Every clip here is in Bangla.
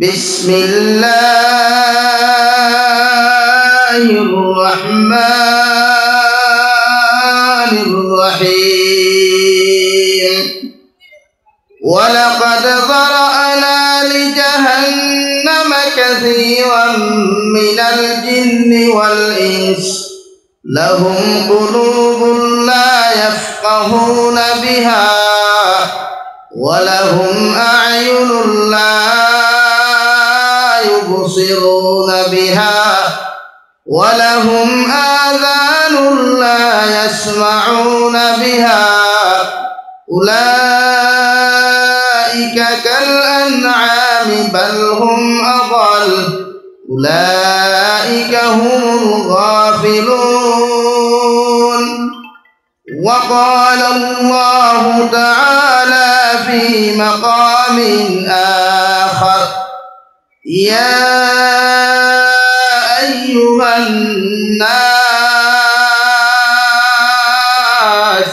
بسم الله الرحمن الرحيم ولقد ذرأنا لجهنم كثيرا من الجن والإنس لهم قلوب لا يفقهون بها ولهم أعين لا يبصرون بها ولهم آذان لا يسمعون بها أولئك كالأنعام بل هم أضل أولئك هم الغافلون وقال الله تعالى في مقام آخر يا أيها الناس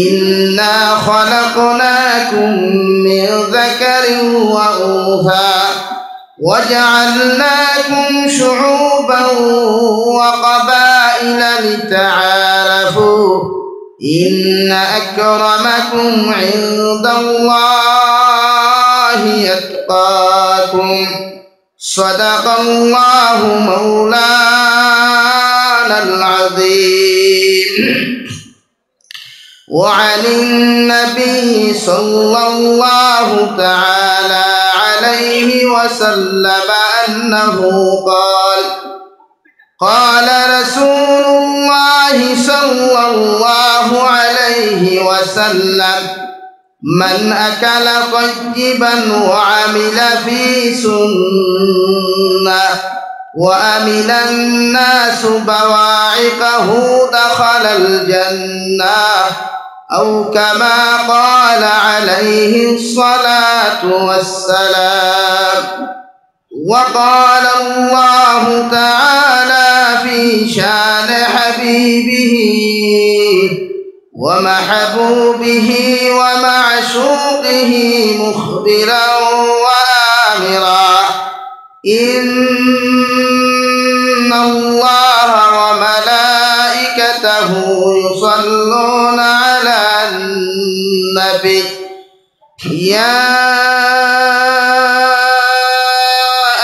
إنا خلقناكم من ذكر وأنثى وجعلناكم شعوبا وقبائل لتعارفوا إن أكرمكم عند الله يتقاكم صدق الله مولانا العظيم وعن النبي صلى الله تعالى عليه وسلم أنه قال رسول الله صلى الله عليه وسلم من أكل طيبا وعمل في سنة وأمن الناس بواعقه دخل الجنة أو كما قال عليه الصلاة والسلام وقال الله تعالى في شان حبيبه ومحبوبه ومعشوقه مخبرا وآمرا إن الله وملائكته يصلون على النبي يا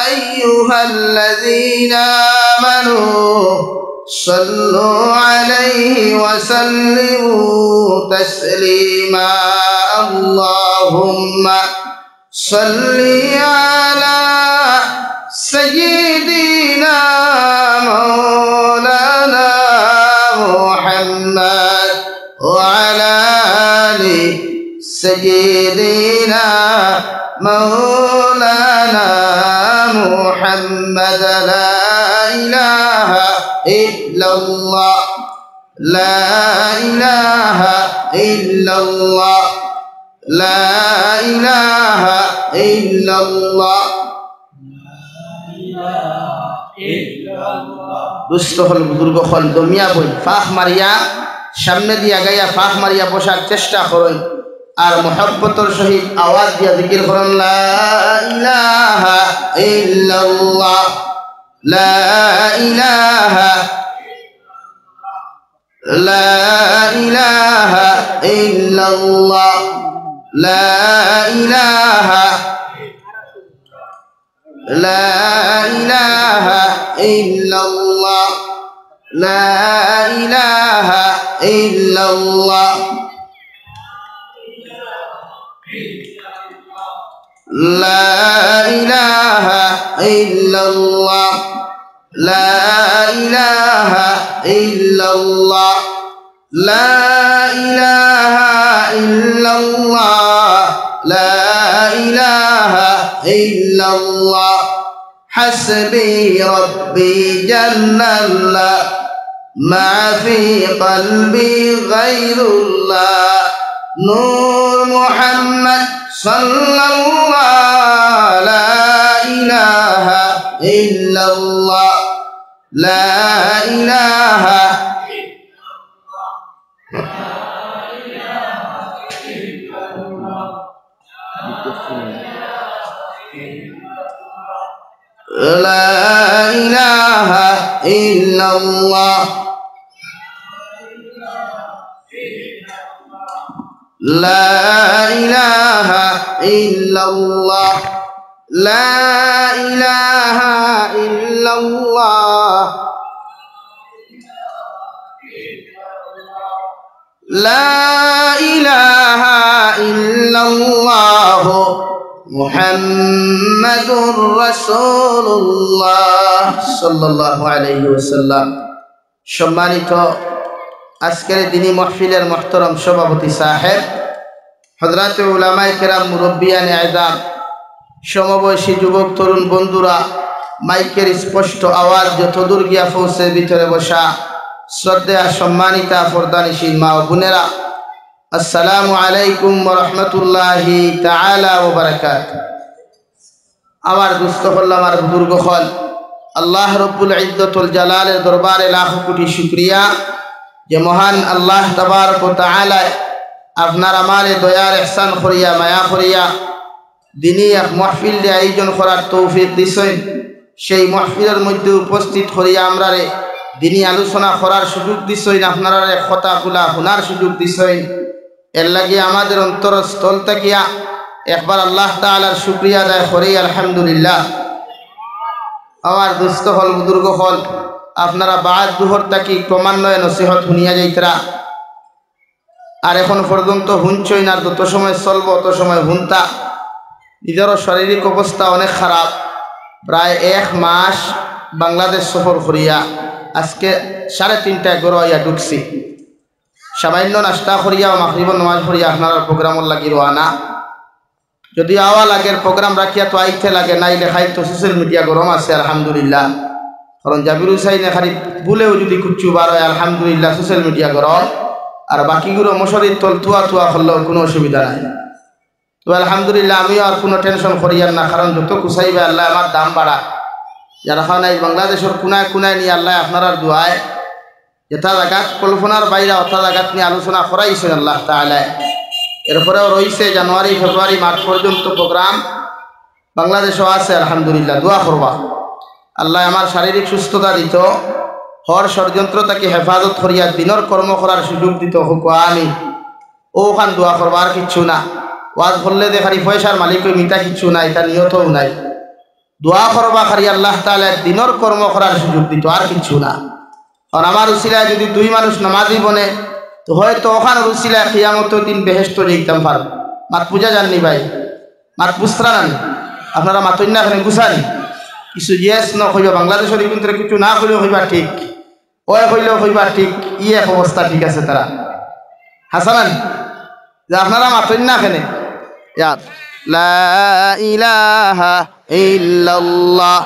أيها الذين آمنوا صلوا عليه وسلموا تسليما اللهم صل على سيدنا مولانا محمد وعلى آل سيدنا مولانا محمد لا إله إلا الله لا إله إلا الله لا إله إلا الله দুস্থ হল বুজুর্গ হল দমিয়া বই ফাঁক মারিয়া সামনে দিয়া গাইয়া ফাঁক মারিয়া বসার চেষ্টা করেন আর মোহাব্বতের সহিত আওয়াজ দিয়া জিকির করেন লা ইলাহা ইল্লাল্লাহ লা ইলাহা লা ইলাহা ইল্লাল্লাহ লা ইলাহা لا إله إلا الله لا إله إلا الله لا إله إلا الله لا إله إلا الله لا إله إلا الله لا إله إلا الله حسبي ربي جل الله ما في قلبي غير الله نور محمد صلى الله لا إله إلا الله لا إله لا إله إلا الله لا إله إلا الله لا إله إلا الله لا إله إلا الله محمد رسول الله صلى الله عليه وسلم সম্মানিত আজকের দিনী মাহফিলের মুহতারাম সভাপতি সাহেব, হযরত উলামায়ে কেরাম, মুরব্বিয়ানে আযম, সমবয়সী যুবক তরুণ বন্ধুরা, মাইকের স্পষ্ট আওয়াজ যতদূর গিয়া পৌঁছে ভিতরে বসা শ্রদ্ধেয়া সম্মানিতা পর্দানিশীল মা ও বোনেরা, আসসালামু আলাইকুম ওয়া রাহমাতুল্লাহি তাআলা ওয়া বারাকাতুহু। আমার দুস্থ হল, আমার বুজুর্গ হল, আল্লাহ রব্বুল ইজ্জতুল জালালের দরবারে লাখ কোটি শুকরিয়া যে মহান আল্লাহ তাবারক ওয়া তাআলা আপনার আমারে দয়ার ইহসান করিয়া মায়া করিয়া দিনী এক মাহফিল দিয়ে আয়োজন করার তৌফিক দিছেন। সেই মাহফিলের মধ্যে উপস্থিত করিয়া আমরারে দিনী আলোচনা করার সুযোগ দিছেন, আপনারা কথাগুলা শোনার সুযোগ দিছেন। এর লাগে আমাদের অন্তরস্থল থাকিয়া একবার আল্লাহ তাআলার শুকরিয়া আদায় করি আলহামদুলিল্লাহ। আমার দুস্থ হল, বুজুর্গ হল, আপনারা বাদ দুহর থাকি ক্রমান্বয়ে নসিহত শুনিয়া যাইতরা, আর এখন পর্যন্ত শুনছই না। যত সময় চলব অত সময় শুনতা। নিজেরও শারীরিক অবস্থা অনেক খারাপ। প্রায় 1 মাস বাংলাদেশ সফর করিয়া আজকে 3:30টায় গড় হইয়া ঢুকছি। সামান্য নাস্তা করিয়া ও মাগরিব নামাজ পড়িয়া আপনার প্রোগ্রামর লাগি রওনা। যদি আওয়া লাগের প্রোগ্রাম রাখিয়া তো আইতে লাগে, নাই লেখাই তো সোশ্যাল মিডিয়া গরম আছে আলহামদুলিল্লাহ। কারণ জাবির হুসাইনে খালি ভুলেও যদি কুচ্ছু বার হয় আলহামদুলিল্লাহ সোশ্যাল মিডিয়া গরম, আর বাকিগুলো মশারির তল তুয়া তুয়া করলেও কোনো অসুবিধা নাই। তো আলহামদুলিল্লাহ আমিও আর কোনো টেনশন করিয়ার না, কারণ যত কুসাইবে আল্লাহ আমার দাম বাড়া। যারা নাই বাংলাদেশের কোনায় কোনায় নিয়ে আল্লাহ আপনার দোয়ায় যেটা জায়গাত কল্পনার বাইরে অর্থাৎ জায়গাত নিয়ে আলোচনা করাইছেন আল্লাহ তাআলা। এরপরেও রয়েছে জানুয়ারি, ফেব্রুয়ারি, মার্চ পর্যন্ত প্রোগ্রাম বাংলাদেশও আছে আলহামদুলিল্লাহ। দোয়া করবা আল্লাহ আমার শারীরিক সুস্থতা দিত, হর ষড়যন্ত্র তাকে হেফাজত করিয়া দিনের কর্ম করার সুযোগ দিত হোক আমি। ওখান দোয়া করবা, আর কিচ্ছু না। ওয়াজ করলে দেখারি পয়সার মালিক ওই মিটা কিচ্ছু নাই, তার নিয়তও নাই। দোয়া করবা খালি আল্লাহ তাআলা দিনের কর্ম করার সুযোগ দিত, আর কিচ্ছু না। আর আমার উসিলায় যদি 2 মানুষ নামাজি বনে তো হয়তো ওখানে উসিলায় কিয়ামতের দিন বেহেশত যেতাম পারব। মাত পূজা জাননি ভাই, মাত পুস্ত্রা নানি আপনারা মাতন্যা এখানে গুছানি কিছু ইয়েস ন কইবা। বাংলাদেশের কিন্তু কিছু না কইলেও কইবা ঠিক, ওই কইলেও কইবা ঠিক। এক অবস্থা ঠিক আছে তারা হাসানান যে আপনারা মাতন্যা এখানে ইয়াদ লা ইলাহা ইল্লাল্লাহ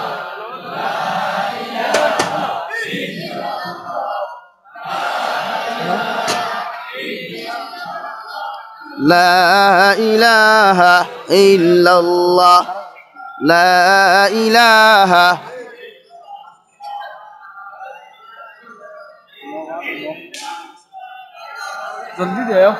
لا إله إلا الله لا إله जल्दी दे आओ।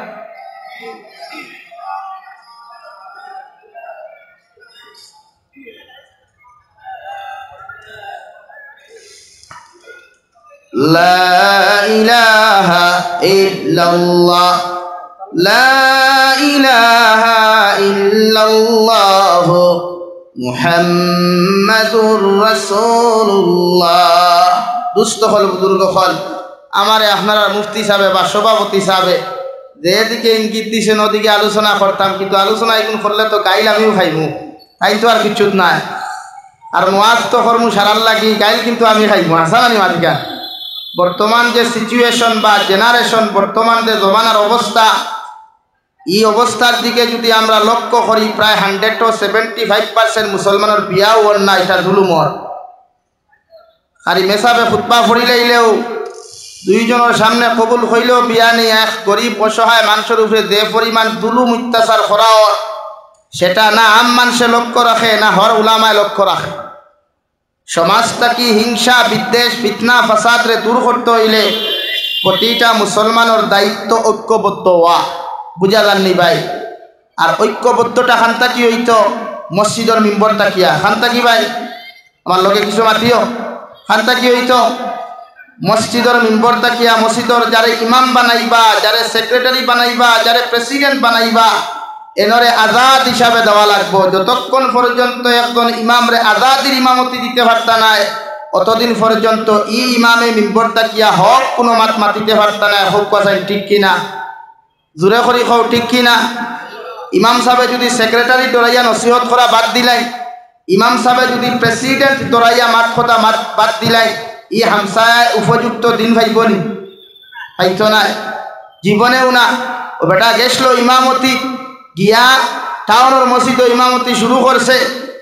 لا إله إلا الله لا إله إلا الله মুহাম্মাদুর রাসূলুল্লাহ। দুস্থ হল, বুজুর্গ হল, আমারে আপনারা মুফতি সাহেব বা সভাপতি সাহেব যেদিকে ইঙ্গিত দিছেন ওদিকে আলোচনা করতাম, কিন্তু আলোচনা এখন করলে তো গাইল আমিও খাইমু, তাই তো আর কিছু নাই। আর ওয়াজ তো করমু সারার লাগি, গাইল কিন্তু আমি খাইমু। হাসানানি মালিকা বর্তমান যে সিচুয়েশন বা জেনারেশন, বর্তমান যে জমানার অবস্থা, এই অবস্থার দিকে যদি আমরা লক্ষ্য করি, প্রায় 175% মুসলমানের বিয়াও ওর না, এটা জুলুমর। আর এই মেসাবে খুতবা পড়িলেও 2 জনের সামনে কবুল হইলেও বিয়া নেই। এক গরিব অসহায় মানুষের উপরে যে পরিমাণ জুলুম অত্যাচার করা, সেটা না আম মানুষে লক্ষ্য রাখে, না হর উলামায় লক্ষ্য রাখে। সমাজটা কি হিংসা, বিদ্বেষ, ফিতনা, ফাসাদ রে দূর করতে হইলে প্রতিটা মুসলমানের দায়িত্ব ঐক্যবদ্ধ হওয়া। বুঝা যাননি ভাই? আর ঐক্যবদ্ধটা খান্তা কি হইতো মসজিদের মিম্বর তাকিয়া খান্তা কি ভাই? আমার লগে কিছু মাতিও খানটা কি হইতো মসজিদর মিম্বর তাকিয়া মসজিদর যারে ইমাম বানাইবা যারে সেক্রেটারি বানাইবা যারে প্রেসিডেন্ট বানাইবা এনরে আজাদ হিসাবে দেওয়া লাগবো যতক্ষণ পর্যন্ত একজন ইমামরে আজাদির ইমামতি দিতে পারতা নাই অতদিন পর্যন্ত ই ইমামে মিম্বর তাকিয়া হক কোনো মাত মাতিতে পারতা নাই হোক কথা ঠিক কিনা জোরে করি খাও ঠিক কিনা ইমাম সাহেব যদি সেক্রেটারি দৌড়াইয়া নসিহত করা বাদ দিলাই ইমাম সাহেব যদি প্রেসিডেন্ট দৌড়াইয়া মাত কথা মাত বাদ দিলাই ই হামসায় উপযুক্ত দিন ভাইবনি ভাইতো নাই জীবনেও না ও বেটা গেছলো ইমামতি গিয়া টাউনের মসজিদে ইমামতি শুরু করছে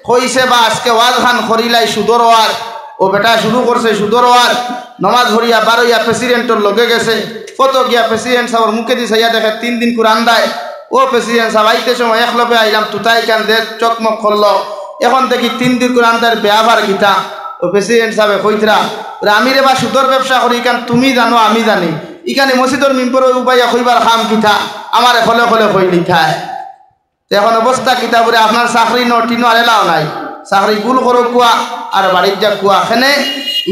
কইছে বা আজকে ওয়াজ খান করিলাই সুদর ওয়াজ ও বেটা শুরু করছে সুদর ওয়াজ নমাজ ভরিয়া বারোইয়া প্রেসিডেন্টর লগে গেছে কত গিয়া প্রেসিডেন্ট সাহেবের মুখে দিয়ে সাইয়া দেখে 3 দিন কোরআন দেয় ও প্রেসিডেন্ট সাহেব আইতে সময় একলপে আইলাম তুতাই কান দে চকমক করলো এখন দেখি 3 দিন কোরআন দেয় বেয়াবার গীতা ও প্রেসিডেন্ট সাহেব কইতরা আমিরে বা সুদর ব্যবসা করি ইকান তুমি জানো আমি জানি ইখানে মসজিদর মিম্বর উপাইয়া কইবার খাম কিতা আমার ফলে ফলে কই লিখায় এখন অবস্থা কিতা করে আপনার চাকরি নটিনো আর এলাও নাই চাকরি গুল করো কুয়া আর বাড়ির যা কুয়া এখানে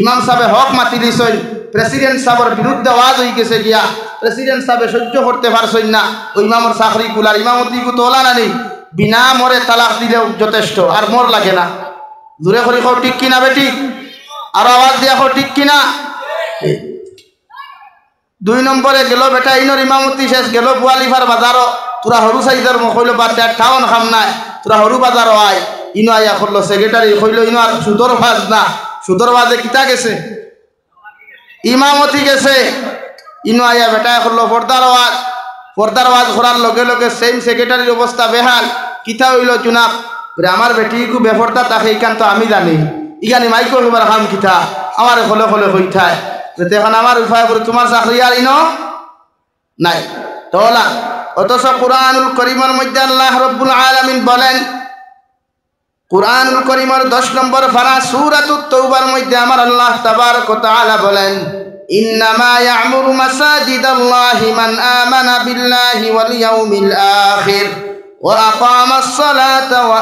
ইমাম সাহেব হক মাতি দিছেন প্রেসিডেন্ট সাহেবের বিরুদ্ধে আওয়াজ হয়ে গেছে গিয়া প্রেসিডেন্ট সাহেব সহ্য করতে পারছেন না ওই ইমামের চাকরি কুলার ইমামতি কু তোলা না নেই বিনা মরে তালাক দিলেও যথেষ্ট আর মোর লাগে না দূরে করি খাও ঠিক কিনা বেটি আর আওয়াজ দিয়া খাও ঠিক কিনা 2 নম্বরে গেল বেটা ইনর ইমামতি শেষ গেল বুয়ালিফার বাজারও তোরা হরু সাইজের মকইল বাদ ঠাউন খাম নাই তোরা হরু বাজারও আয় ইনো আয়া করলো সেক্রেটারি কইল ইনো আর সুদর ভাজ না সুদর ভাজে কিতা গেছে ইমামতি গেছে ইনো আয়া বেটা করলো পর্দার ওয়াজ করার লগে লগে সেম সেক্রেটারির অবস্থা বেহাল কিতা হইল চুনাব আমার বেটি কু বেফরতা তাকে ইকান তো আমি জানি ইখানে মাইকো হইবার খাম কিতা আমার হলে হলে হইঠায় এখন আমার উপায় করে তোমার চাকরি আর ইনো নাই তোলা অথচ কুরআনুল কারীমের মধ্যে আল্লাহ রাব্বুল আলামিন বলেন কুরআনুল কারীমের 10 নম্বর পারা সূরাতুত তাওবার মধ্যে আমার আল্লাহ তাবারক ওয়া তাআলা বলেন ইন্নামা ইয়া'মুরু মাসাজিদাল্লাহি মান আমানা বিল্লাহি ওয়াল ইয়াউমিল আখির ওয়া আকামাস সালাতা ওয়া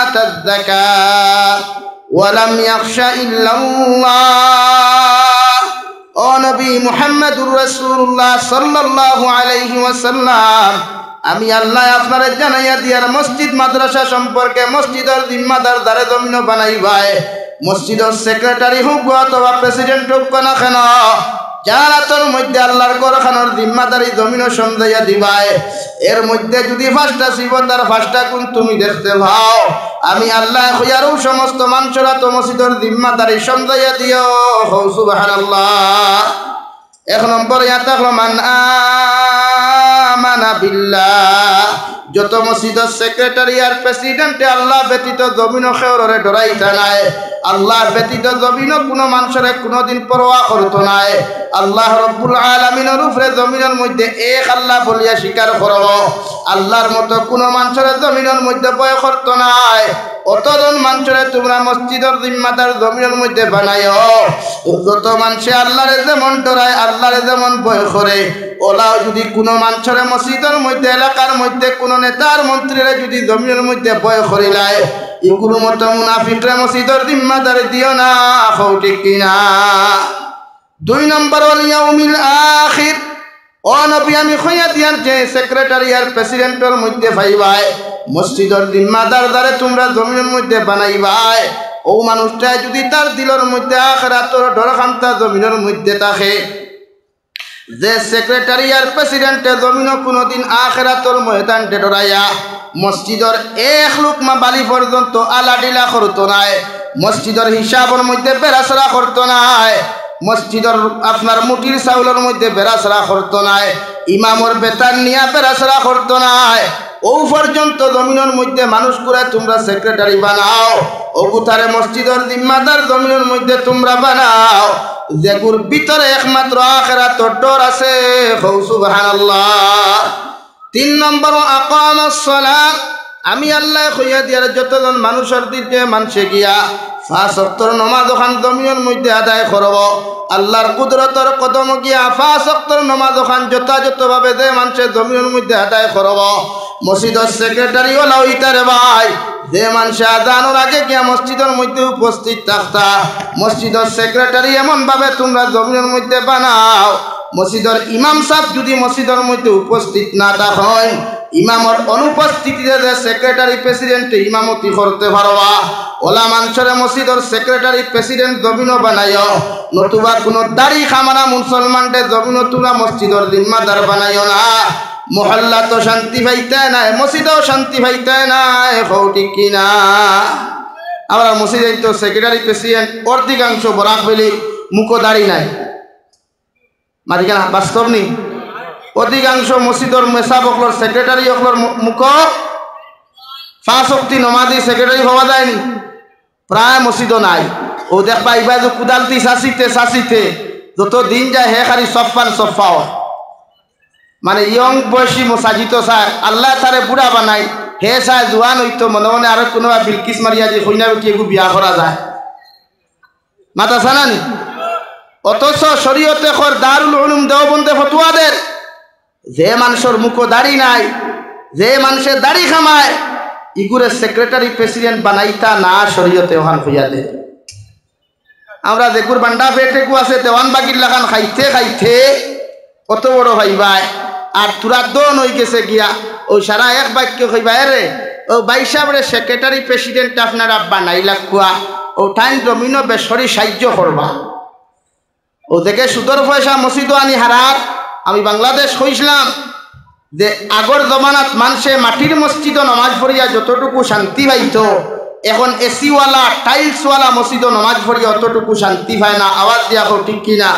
আতায যাকাত ওয়া লাম ইয়াখশা ইল্লাল্লাহ ও নবী মুহাম্মদুর রাসূলুল্লাহ সাল্লাল্লাহু আলাইহি ওয়াসাল্লাম আমি আল্লাহ আপনারে জানাইয়া দিয়ার মসজিদ মাদ্রাসা সম্পর্কে মসজিদের জিম্মাদার দারে জমিন বানাইবাই মসজিদের সেক্রেটারি হোক অথবা প্রেসিডেন্ট হোক না কেন যারা তোর মধ্যে আল্লাহর ঘরখানোর জিম্মাদারি জমিন সমঝাইয়া দিবাই এর মধ্যে যদি 5টা সিবতার 5টা গুণ তুমি দেখতে পাও আমি আল্লাহ কইয়ারও সমস্ত মানুষরা তো মসজিদের জিম্মাদারি সমঝাইয়া দিও সুবহানাল্লাহ 1 নম্বর ইয়া তাকলো মান আমানা বিল্লাহ যত মসজিদের সেক্রেটারি আর প্রেসিডেন্টে আল্লাহ ব্যতীত জমিন খেওরে ডরাইতা নাই আল্লাহ ব্যতীত জমিন কোনো মানুষের কোনোদিন পরোয়া করতো নাই আল্লাহ রব্বুল আলামিনের উপরে জমিনের মধ্যে এক আল্লাহ বলিয়া স্বীকার করব আল্লাহর মতো কোনো মানুষের জমিনের মধ্যে ভয় করতো নাই অতজন মানুষের তোমরা মসজিদের জিম্মাদার জমিনের মধ্যে বানাইও যত মানুষে আল্লাহরে যেমন ডরায় আল্লাহরে যেমন ভয় করে ওলাও যদি কোনো মানুষের মসজিদের মধ্যে এলাকার মধ্যে কোনো নেতার মন্ত্রীরা যদি জমিনের মধ্যে ভয় করিলায় এগুলো মতো মুনাফিকরা মসজিদের জিম্মাদার দিও না ঠিক কিনা 2 নম্বর ওয়াল ইয়াউমিল আখির ও নবী আমি কইয়া দিয়ার যে সেক্রেটারি আর প্রেসিডেন্টের মধ্যে ভাইবাই মসজিদের জিম্মাদার দ্বারে তোমরা জমিনের মধ্যে বানাইবাই ও মানুষটা যদি তার দিলের মধ্যে আখিরাতের ডর খামতা জমিনের মধ্যে থাকে যে সেক্রেটারি আর প্রেসিডেন্টে জমিন কোনোদিন আখিরাতের ময়দানে ডরাইয়া মসজিদের 1 লুকমা বালি পর্যন্ত আলাডিলা করতো নাই মসজিদের হিসাবের মধ্যে বেরাসরা করতো নাই মসজিদের আপনার মুটির চাউলের মধ্যে বেরাসরা করতো নাই ইমামর বেতন নিয়া বেরাসরা করতো নাই ও পর্যন্ত জমিনের মধ্যে মানুষ করে তোমরা সেক্রেটারি বানাও ও গুতারে মসজিদের জিম্মাদার জমিনের মধ্যে তোমরা বানাও যেগুর ভিতরে একমাত্র আখিরাতের ডর আছে সুবহানাল্লাহ 3 নম্বর আকামাস সালাত আমি আল্লাহ কইয়া দিয়ার যতজন মানুষের দিকে মানুষে গিয়া 5 ওয়াক্তের নামাজ ওখান জমিনের মধ্যে আদায় করব আল্লাহর কুদরতের কদম গিয়া 5 ওয়াক্তের নামাজ ওখান যথাযথভাবে যে মানুষের জমিনের মধ্যে আদায় করব মসজিদের সেক্রেটারি ওলা হইতারে ভাই যে মানুষ আজানোর আগে গিয়া মসজিদের মধ্যে উপস্থিত থাকতা মসজিদের সেক্রেটারি এমনভাবে তোমরা জমিনের মধ্যে বানাও মসজিদের ইমাম সাহেব যদি মসজিদের মধ্যে উপস্থিত না থাকেন ইমামর অনুপস্থিতিতে যে সেক্রেটারি প্রেসিডেন্ট ইমামতি করতে পারবা ওলা মানুষের মসজিদের সেক্রেটারি প্রেসিডেন্ট জমিনও বানাইও নতুবা কোনো দাড়ি খামারা মুসলমানদের জমিনও তোমরা মসজিদের জিম্মাদার বানাইও না মহল্লা তো শান্তি পাইতে নাই মসজিদেও শান্তি পাইতে নাই ঠিক কিনা আমরা মসজিদে তো সেক্রেটারি প্রেসিডেন্ট অধিকাংশ বরাক বেলি মুখো দাড়ি নাই মাঝখানে বাস্তব নি অধিকাংশ মসজিদর মেসাব অকলর সেক্রেটারি অকলর মুখ 5 ওয়াক্ত নমাজি সেক্রেটারি হওয়া যায়নি প্রায় মসজিদও নাই ও দেখবা ইবাই যে কুদালতি শাসিতে যত দিন যায় হে খালি সফান সফাও মানে ইয়ং বয়সী মসাজিদ চায় আল্লাহ তারে বুড়া বানাই হে চায় জোয়ান হইতো মনে মনে আরো কোনোবা বিলকিস মারিয়া যে কইনা বেটি এগু বিয়া করা যায় মাতা জানানি অথচ শরীয়তে কর দারুল উলুম দেওবন্দে ফতোয়া দেন যে মানুষের মুখো দাড়ি নাই যে মানুষের দাড়ি খামায় ইগুরে সেক্রেটারি প্রেসিডেন্ট বানাইতা না শরীয়তে ওখান হইয়া দে আমরা যেগুর বান্ডা পেটেকু আছে দেওয়ান বাগির লাগান খাইতে কত বড় ভাইবাই আর তুরা দন হয়ে গেছে গিয়া ও সারা এক বাক্য কইবাই রে ও বাইসাবরে সেক্রেটারি প্রেসিডেন্ট আপনারা বানাইলা কুয়া ও ঠাইন জমিনও বেসরি সাহায্য করবা ও দেখে সুদর পয়সা মসজিদ আনি হারার আমি বাংলাদেশ কইছিলাম যে আগর জমানাত মানুষে মাটির মসজিদ নমাজ পড়িয়া যতটুকু শান্তি পাইত এখন এসিওয়ালা টাইলসওয়ালা মসজিদ নমাজ পড়িয়া অতটুকু শান্তি পায় না আওয়াজ দিয়া ঠিক কিনা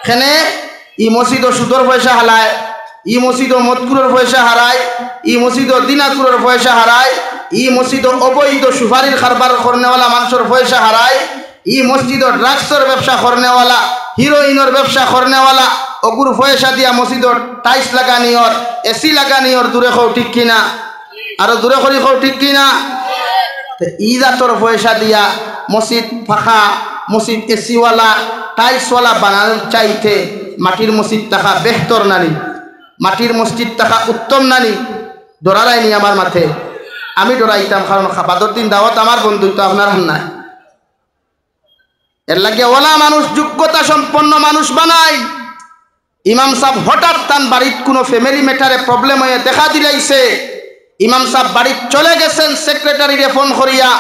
এখানে ই মসজিদ সুদর পয়সা হালায় ই মসজিদ মদকুরের পয়সা হারায় ই মসজিদ দিনাকুরের পয়সা হারায় ই মসজিদ অবৈধ সুপারির কারবার করনেওয়ালা মানুষের পয়সা হারায় ই মসজিদ ড্রাগসের ব্যবসা করনেওয়ালা হিরোইনের ব্যবসা করনেওয়ালা অগুর পয়সা দিয়া মসজিদর টাইলস লাগানিওর এসি লাগানিওর দূরে খাও ঠিক কিনা আরো দূরে করি খাও ঠিক কিনা ই জাতর পয়সা দিয়া মসজিদ ফাঁকা মসজিদ এসিওয়ালা টাইলসওয়ালা বানানোর চাইতে মাটির মসজিদ টাকা বেহতর নানি মাটির মসজিদ টাকা উত্তম নানি ডরারাইনি আমার মাথে আমি ডরাইতাম কারণ বাদর দিন দাওয়াত আমার বন্ধু তো আপনার নাই এর লাগে ওলা মানুষ যোগ্যতা সম্পন্ন মানুষ বানায় ইমাম সাহেব হঠাৎ তান বাড়ির কোনো ফ্যামিলি ম্যাটারে প্রবলেম হয়ে দেখা দিলাইছে ইমাম সাহেব বাড়ি চলে গেছেন সেক্রেটারিরে ফোন করিয়া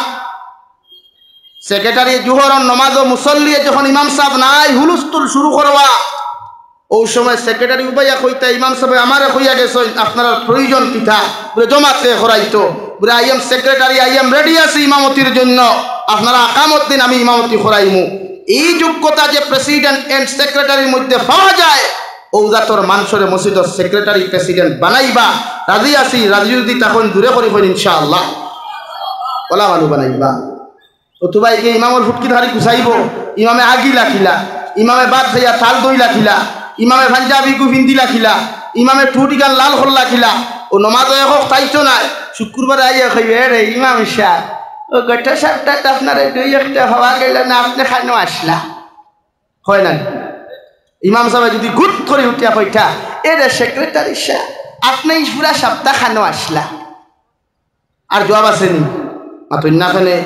সেক্রেটারি জুহরন নমাজ ও মুসল্লিয়ে যখন ইমাম সাহেব নাই হুলুস্তুল শুরু করবা ওই সময় সেক্রেটারি উবাইয়া কইতা ইমাম সাহেব আমারে কইয়া গেছেন আপনার প্রয়োজন কিতা বলে জমাতে করাইতো বলে I am secretary I am ready আছি ইমামতির জন্য আপনারা আকামত দিন আমি ইমামতি করাইমু এই যোগ্যতা যে প্রেসিডেন্ট এন্ড সেক্রেটারির মধ্যে পাওয়া যায় ওজাতর মানুষের মসজিদের সেক্রেটারি প্রেসিডেন্ট বানাইবা রাজি আছি রাজি যদি তখন দূরে করি হইন ইনশাআল্লাহ ওলা মানুষ বানাইবা অথবাইকে ইমামর ফুটকি ধারি গুছাইব ইমামে আগি লাখিলা ইমামে বাদ খাইয়া থাল দই লাখিলা ইমামে পাঞ্জাবি গুফিন্দি লাখিলা ইমামে টুটিকান লাল হল লাখিলা ও নমাজ হোক তাইতো নাই শুক্রবার আইয়া খাইবে রে ইমাম সাহেব ও গোটা সাতটা আপনার দুই একটা হওয়া গেল না আপনি খানো আসলা হয় না ইমাম সাহেব যদি গুট করে উঠিয়া কইটা এ রে সেক্রেটারি সাহেব আপনি পুরা সপ্তাহ খানো আসলা আর জবাব আসেনি মাতন্যাখানে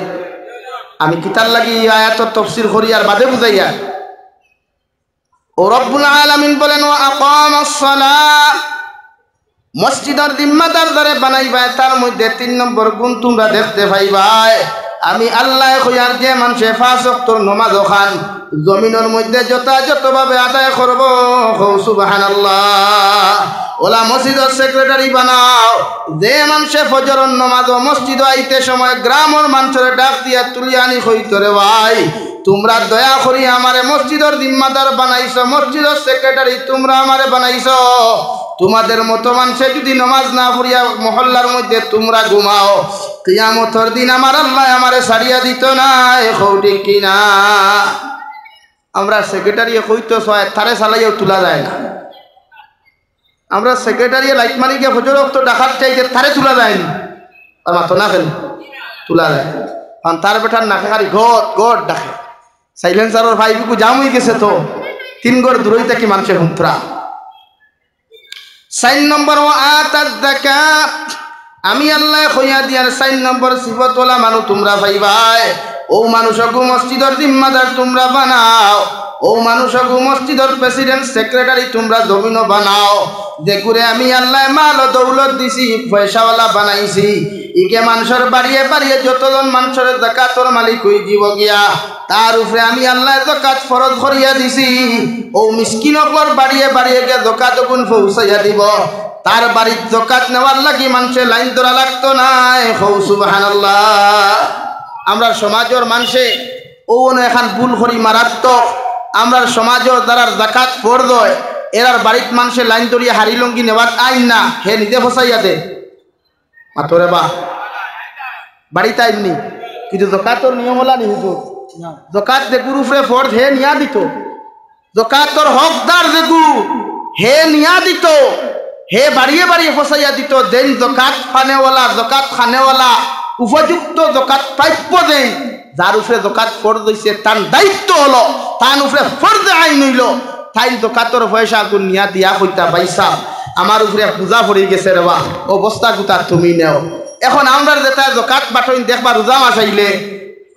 আমি কিতার লাগি আয়াত তফসির করি আর বাদে বুঝাইয়া ও রব্বুল আলামিন বলেন ওয়া আকামাস সালাত মসজিদের জিম্মাদার ধরে বানাইবা তার মধ্যে 3 নম্বর গুণ তোমরা দেখতে পাইবাই আমি আল্লাহ কইয়ার যে মানুষে 5 ওয়াক্ত নামাজ খান জমিনের মধ্যে যথাযথভাবে আদায় করব সুবহানাল্লাহ ওলা মসজিদের সেক্রেটারি বানাও যে মানুষে ফজরের নামাজ মসজিদ আইতে সময় গ্রামের মানুষের ডাক দিয়া তুলিয়া আনি কইতো রে ভাই তোমরা দয়া করি আমারে মসজিদের জিম্মাদার বানাইছো মসজিদের সেক্রেটারি তোমরা আমারে বানাইছো তোমাদের মতো মানুষে যদি নামাজ না পড়িয়া মহল্লার মধ্যে তোমরা ঘুমাও কিয়ামতের দিন আমার আল্লাহ আমারে ছাড়িয়া দিত না ঠিক কিনা আমরা সেক্রেটারি কইতো তারে চালাইও তোলা যায় না আমরা সেক্রেটারি লাইট মালিকে ফজর ওয়াক্ত ডাকাত চাইতে তারে তোলা যায়নি আর মাথো না কেন তোলা যায় কারণ তার বেটার নাকে খালি ঘট ঘট ডাকে সাইলেন্সারের ভাইবুকু জাম হয়ে গেছে তো 3 গড় দূরই থাকি মানুষের হুঁতরা 4 নম্বর ওয়া আতাজ যাকাত আমি আল্লাহ কইয়া দিয়ার 4 নম্বর সিফতওয়ালা মানুষ তোমরা পাইবাই ও মানুষকে মসজিদের জিম্মাদার তোমরা বানাও ও মানুষকে মসজিদের প্রেসিডেন্ট সেক্রেটারি তোমরা জমিন বানাও দেখুরে আমি আল্লাহ মাল দৌলত দিছি পয়সাওয়ালা বানাইছি ইকে মানুষের বাড়িয়ে বাড়িয়ে যতজন মানুষের যাকাতর মালিক হই দিব গিয়া তার উপরে আমি আল্লাহ যাকাত ফরজ করিয়া দিছি ও মিসকিনকর বাড়িয়ে বাড়িয়ে গে যাকাত গুণ পৌঁছাইয়া দিব তার বাড়ির যাকাত নেওয়ার লাগি মানুষে লাইন ধরা লাগতো না সুবহানাল্লাহ আমরা সমাজের মানুষে ও এখন ভুল করি মারাত্মক আমরা সমাজের দ্বারা যাকাত ফরজ হয় এরার বাড়ির মানুষে লাইন ধরিয়া হারি লঙ্গি নেওয়ার আইন না হে নিজে ফসাইয়া দে মাতরে বা বাড়িতে আইননি কিন্তু যাকাতর নিয়ম হলা নি হুজুর যাকাত দেখুর উপরে ফরজ হে নিয়া দিত যাকাতর হকদার দেখু হে নিয়া দিত হে বাড়িয়ে বাড়িয়ে ফসাইয়া দিত দেন যাকাত খানেওয়ালা উপযুক্ত যাকাত প্রাপ্য দেন যার উপরে যাকাত ফরজ হইছে তার দায়িত্ব হলো তার উপরে ফরজ আইন হইল তাই যাকাতর পয়সা গুণ নিয়া দিয়া কইতা পয়সা আমার উপরে পূজা পড়ে গেছে রে বা অবস্থা গুতা তুমি নেও এখন আমরা যেটা যাকাত বাটইন দেখবা রোজা মাস আইলে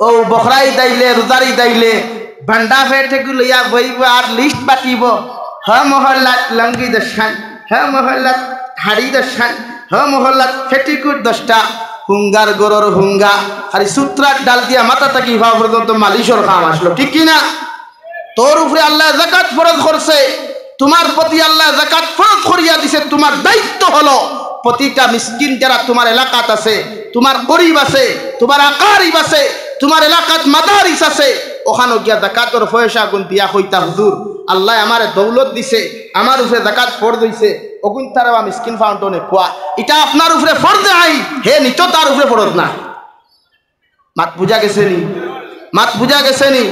ও বখরাই দাইলে রোজারি দাইলে ভান্ডা ফেটে লইয়া বইব আর লিস্ট বাটিব হ মহল্লাত লঙ্গি দশান হ মহল্লাত হাড়ি দশান হ মহল্লাত ফেটিকুট 10টা হুঙ্গার গরর হুঙ্গা আর সূত্রার ডাল দিয়া মাথা থাকি ভাব পর্যন্ত মালিশর কাম আসলো ঠিক কিনা তোর উপরে আল্লাহ যাকাত ফরজ করছে তোমার প্রতি আল্লাহ যাকাত ফরজ করিয়া দিছে তোমার দায়িত্ব হলো প্রতিটা মিসকিন যারা তোমার এলাকাত আছে তোমার গরিব আছে তোমার আকারিব আছে তোমার এলাকাত মাদারিস আছে ওখানে গিয়া যাকাতর পয়সা গুণ দিয়া কইতা হুজুর আল্লাহ আমারে দৌলত দিছে আমার উপরে যাকাত ফরজ হইছে ওগুন তারা মিসকিন ফাউন্ডনে খোয়া এটা আপনার উপরে ফরজ আইন হে নিত তার উপরে ফরজ না মাত বুঝা গেছে নি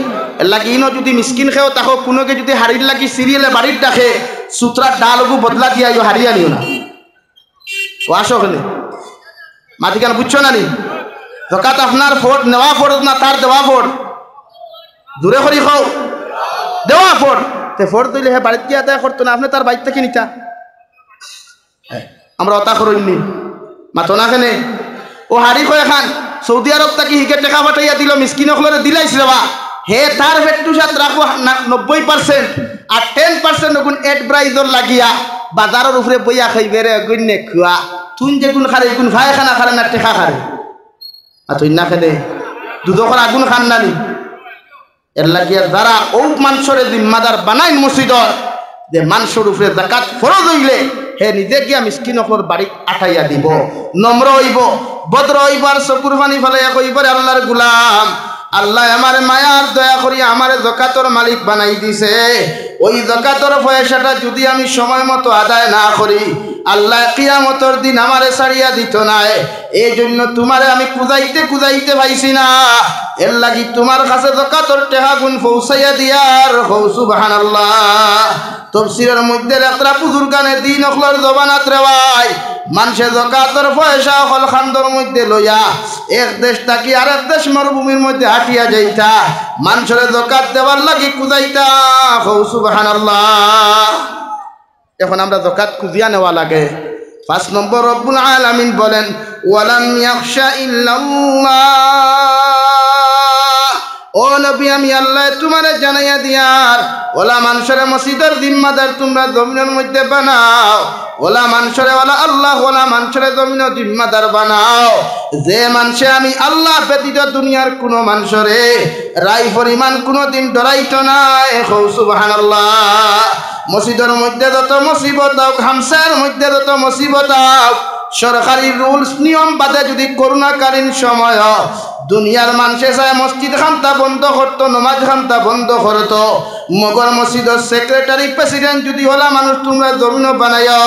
লাগি ইনো যদি মিসকিন খেও তাকে কোনোকে যদি হাড়ির লাগি সিরিয়ালে বাড়ির ডাকে সূত্রার ডালগু বদলা দিয়া হারিয়া নিও না ও আসো ওখানে মাটিকান বুঝছো না নি যাকাত আপনার ফোর্ট নেওয়া ফরজ না তার দেওয়া ফোর্ট দূরে করি খাও দেওয়া ফোর্ট তে ফোর্ট দিলে হে বাড়িতে গিয়ে আদায় করতো না আপনি তার বাড়িতে থেকে নিতা আমরা অতা করিনি মাথো না কেনে ও হারি কয় খান সৌদি আরব তাকে হিকে টেকা পাঠাইয়া দিল মিসকিন হলরে দিলাইছ রেবা হে তার ভেট্টু সাথ রাখবো 90% আর 10% গুণ এড ব্রাইজর লাগিয়া বাজারের উপরে বইয়া খাইবে রে গুণ খুয়া তুই যে গুণ খারে গুণ ভাই খানা খারে না টেকা খারে আর তুই না খেলে দুধকর আগুন খান নানি এর লাগিয়া যারা ও মানুষরে জিম্মাদার বানাইন মসজিদর যে মানুষের উপরে যাকাত ফরজ হইলে হে নিজে গিয়া মিসকিন অপর বাড়ি আঠাইয়া দিব নম্র হইব ভদ্র হইব আর চকুর পানি ফেলাইয়া কইব আল্লাহর গুলাম আল্লাহ আমার মায়ার দয়া করি আমারে যাকাতর মালিক বানাই দিছে ওই যাকাতর পয়সাটা যদি আমি সময় মতো আদায় না করি আল্লাহ কিয়ামতের দিন আমারে ছাড়িয়া দিত না এই জন্য তোমারে আমি কুজাইতে পাইছি না এর লাগি তোমার কাছে যাকাতর টাকা গুণ পৌঁছাইয়া দিয়ার হৌ সুবহানাল্লাহ তফসিরের মধ্যে একটা বুজুর্গানে দিন অখলর জবানাত রেওয়াই মানুষে যাকাতর পয়সা হল খান্দর মধ্যে লইয়া এক দেশ থাকি আরেক দেশ মরুভূমির মধ্যে হাঁটিয়া যাইতা মানুষের যাকাত দেওয়ার লাগি কুজাইতা হৌ সুবহানাল্লাহ এখন আমরা যাকাত খুঁজিয়া নেওয়া লাগে 5 নম্বর রব্বুল আলামিন বলেন ওয়ালাম ইয়াখশা ইল্লাল্লাহ ও নবী আমি আল্লাহ তোমারে জানাইয়া দিয়ার ওলা মানুষের মসজিদের জিম্মাদার তোমরা জমিনের মধ্যে বানাও ওলা মানুষের ওলা আল্লাহ ওলা মানুষের জমিনের জিম্মাদার বানাও যে মানুষে আমি আল্লাহ ব্যতীত দুনিয়ার কোনো মানুষরে রাই পরিমাণ কোনোদিন ডরাইতো নাই সুবহানাল্লাহ মসজিদের মধ্যে যত মুসিবত হোক হামসার মধ্যে যত মুসিবত হোক সরকারি রুলস নিয়ম বাদে যদি করোনাকালীন সময় দুনিয়ার মানুষে চায় মসজিদ খানটা বন্ধ করতো নমাজ খানটা বন্ধ করতো মগর মসজিদের সেক্রেটারি প্রেসিডেন্ট যদি হলা মানুষ তোমরা জমিন বানাইও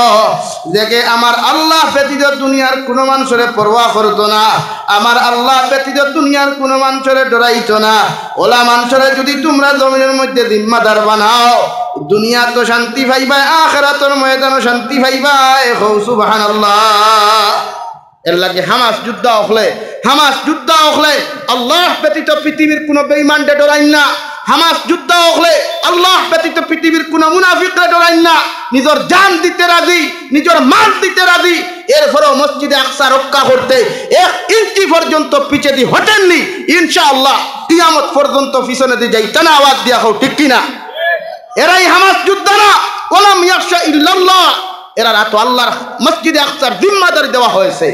দেখে আমার আল্লাহ ব্যতীত দুনিয়ার কোনো মানুষের পরোয়া করতো না আমার আল্লাহ ব্যতীত দুনিয়ার কোনো মানুষের ডরাইতো না ওলা মানুষের যদি তোমরা জমিনের মধ্যে জিম্মাদার বানাও দুনিয়া তো শান্তি পাইবা আখিরাতের ময়দানও শান্তি পাইবা সুবহানাল্লাহ এর লাগে হামাস যুদ্ধ হলে আল্লাহ ব্যতীত পৃথিবীর কোনো বেঈমানকে ডরাইন না হামাস যুদ্ধ হলে আল্লাহ ব্যতীত পৃথিবীর কোন মুনাফিকরা ডরায় না, নিজের জান দিতে রাজি, নিজের মাল দিতে রাজি। এরপরেও মসজিদে আকসা রক্ষা করতে 1 ইঞ্চি পর্যন্ত পিছে দিয়ে হটেননি। ইনশাআল্লাহ কিয়ামত পর্যন্ত পিছনে দিয়ে যাইতে না, আওয়াজ দিয়া হোক ঠিক কিনা? এরাই হামাস যুদ্ধ না, ওয়ালাম ইয়াখশা ইল্লাল্লাহ। এরা তো আল্লাহর মসজিদে আকসার জিম্মাদারি দেওয়া হয়েছে।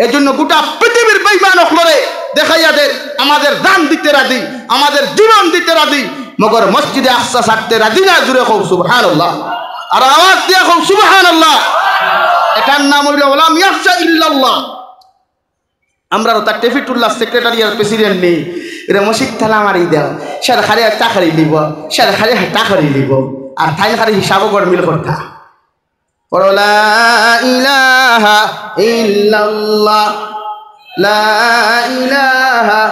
এজন্য গোটা পৃথিবীর বেঈমান হলে দেখাইয়া দেয় আমাদের জান দিতে রাজি, আমাদের জীবন দিতে রাজি, মগর মসজিদে আকসা ছাড়তে রাজি না। জুড়ে হোক সুবহানাল্লাহ, আর আওয়াজ দিয়া হোক সুবহানাল্লাহ। এটার নাম হইল ওয়ালাম ইয়াখশা ইল্লাল্লাহ। আমরা তার টেফিটুল্লাহ সেক্রেটারিয়ার প্রেসিডেন্ট নেই, এটা মসজিদ তালা মারি দেও, সেটা খালি টাকারি দিব, সেটা খালি টাকারি দিব, আর তাই খালি হিসাবও গড়মিল করতা। লা ইলাহা ইল্লাল্লাহ, লা ইলাহা,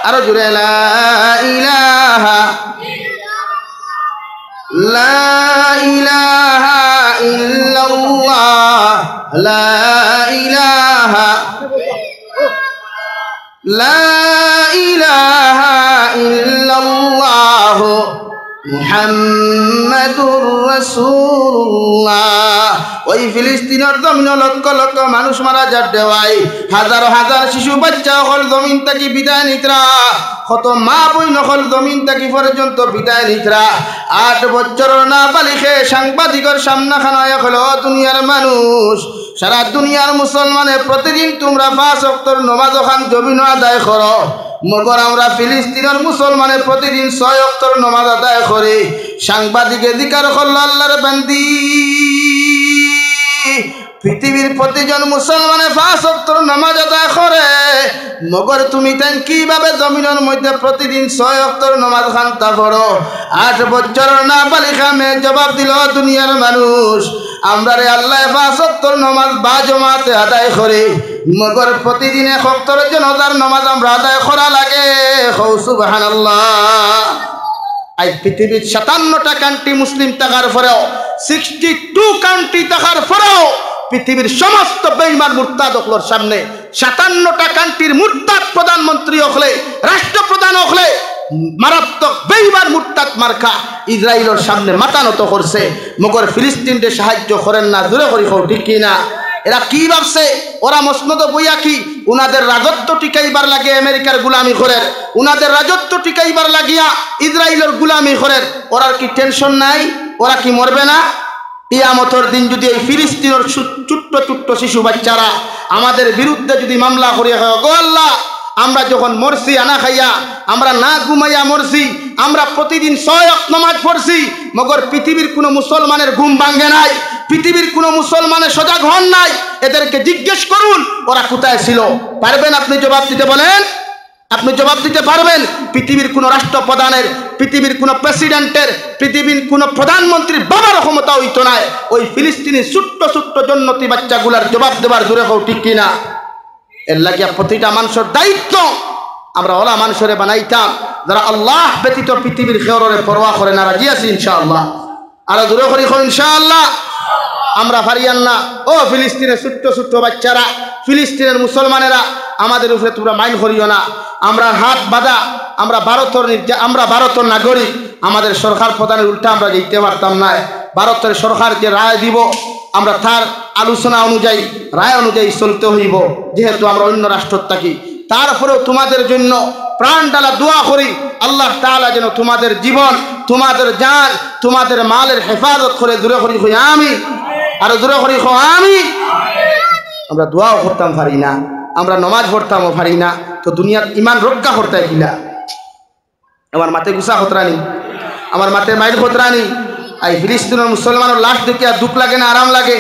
আরো জুড়ে লা ইলাহা, লা ইলাহা ইল্লাল্লাহ, লা ইলাহা, লা ইলাহা ইল্লাল্লাহ মুহাম্মাদুর রাসূলুল্লাহ। ওই ফিলিস্তিনের জমিনে লক্ষ লক্ষ মানুষ মারা যাচ্ছে ভাই, হাজার হাজার শিশু বাচ্চা হল জমিন থেকে বিদায় নিতরা, কত মা বই নকল জমিন থেকে পর্যন্ত বিদায় নিতরা। 8 বছর না বালিকে সাংবাদিকের সামনে খানায় হলো দুনিয়ার মানুষ, সারা দুনিয়ার মুসলমানে প্রতিদিন তোমরা 5 ওয়াক্তের নামাজ ওখান জমিন আদায় করো, মগর আমরা ফিলিস্তিনের মুসলমানে প্রতিদিন 6 ওয়াক্তের নামাজ আদায় করি। সাংবাদিকে দিকার করল আল্লাহর বান্দি, পৃথিবীর প্রতিজন মুসলমানে 5 ওয়াক্তের নামাজ আদায় করে, মগর তুমি তাই কিভাবে জমিনের মধ্যে প্রতিদিন 6 ওয়াক্তের নামাজ খানতা পড়ো? 8 বছর না বালিকা মেয়ে জবাব দিল দুনিয়ার মানুষ, আমরা রে আল্লাহ 5 ওয়াক্তের নামাজ বা জমাতে আদায় করি, মগর প্রতিদিন 1 ওয়াক্তের জনাজার নামাজ আমরা আদায় করা লাগে। সুবহানাল্লাহ। আজ পৃথিবীর 57টা কান্ট্রি মুসলিম থাকার পরেও, 62 কান্ট্রি থাকার পরেও পৃথিবীর সমস্ত বেঈমান মুরতাদ হকলের সামনে 57টা কান্ট্রির মুরতাদ প্রধানমন্ত্রী হলে, রাষ্ট্রপ্রধান হলে মারাত্মক বেঈমান মুরতাদ মার্কা ইসরায়েলের সামনে মাথা নত করছে, মগর ফিলিস্তিনকে সাহায্য করেন না। জোরে করি হোক ঠিক কিনা? এরা কি ভাবছে? ওরা মসনদ বইয়া কি উনাদের রাজত্ব টিকাইবার লাগে আমেরিকার গুলামি করেন, উনাদের রাজত্ব টিকাইবার লাগিয়া ইসরায়েলের গুলামি করেন। ওরার কি টেনশন নাই? ওরা কি মরবে না? কিয়ামতের দিন যদি এই ফিলিস্তিনের ছোট্ট ছোট্ট শিশু বাচ্চারা আমাদের বিরুদ্ধে যদি মামলা করে হয়, গো আল্লাহ আমরা যখন মরছি আনা খাইয়া, আমরা না ঘুমাইয়া মরছি, আমরা প্রতিদিন 6 ওয়াক্ত নামাজ পড়ছি, মগর পৃথিবীর কোনো মুসলমানের ঘুম ভাঙে নাই, পৃথিবীর কোনো মুসলমানের সজাগ হন নাই, এদেরকে জিজ্ঞেস করুন ওরা কোথায় ছিল? পারবেন আপনি জবাব দিতে? বলেন, আপনি জবাব দিতে পারবেন? পৃথিবীর কোনো রাষ্ট্রপ্রধানের, পৃথিবীর কোনো প্রেসিডেন্টের, পৃথিবীর কোনো প্রধানমন্ত্রীর বাবার ক্ষমতা হইতো না ওই ফিলিস্তিনি ছোট্ট ছোট্ট জন্নতি বাচ্চাগুলার জবাব দেবার। জোরে হোক ঠিক কিনা? এর লাগিয়া প্রতিটা মানুষের দায়িত্ব আমরা ওলা মানুষরে বানাইতাম যারা আল্লাহ ব্যতীত পৃথিবীর খেয়রের পরোয়া করে না। রাজি আছি ইনশাআল্লাহ? আরো জোরে করি ইনশাআল্লাহ? আমরা পারিয়ান না। ও ফিলিস্তিনের ছোট্ট ছোট্ট বাচ্চারা, ফিলিস্তিনের মুসলমানেরা, আমাদের উপরে তোমরা মাইল করিও না। আমরা হাত বাঁধা, আমরা ভারতের নাগরিক, আমাদের সরকার প্রধানের উল্টা আমরা যেতে পারতাম না। ভারতের সরকার যে রায় দিব আমরা তার আলোচনা অনুযায়ী, রায় অনুযায়ী চলতে হইব, যেহেতু আমরা অন্য রাষ্ট্র থাকি। তারপরেও তোমাদের জন্য প্রাণ ডালা দোয়া করি, আল্লাহ তাআলা যেন তোমাদের জীবন, তোমাদের জান, তোমাদের মালের হেফাজত করে। দূরে করি হই আমি, আরো দূরে করি হো আমি। আমরা দোয়াও করতাম পারি না, আমরা নমাজ পড়তামও পারি না, তো দুনিয়ার ইমান রক্ষা করতে কিনা? আমার মাথায় গুসা হতরানি, আমার মাথায় মাইল হতরানি। এই ফিলিস্তিনের মুসলমানের লাশ দেখে আর দুঃখ লাগে না আরাম লাগে?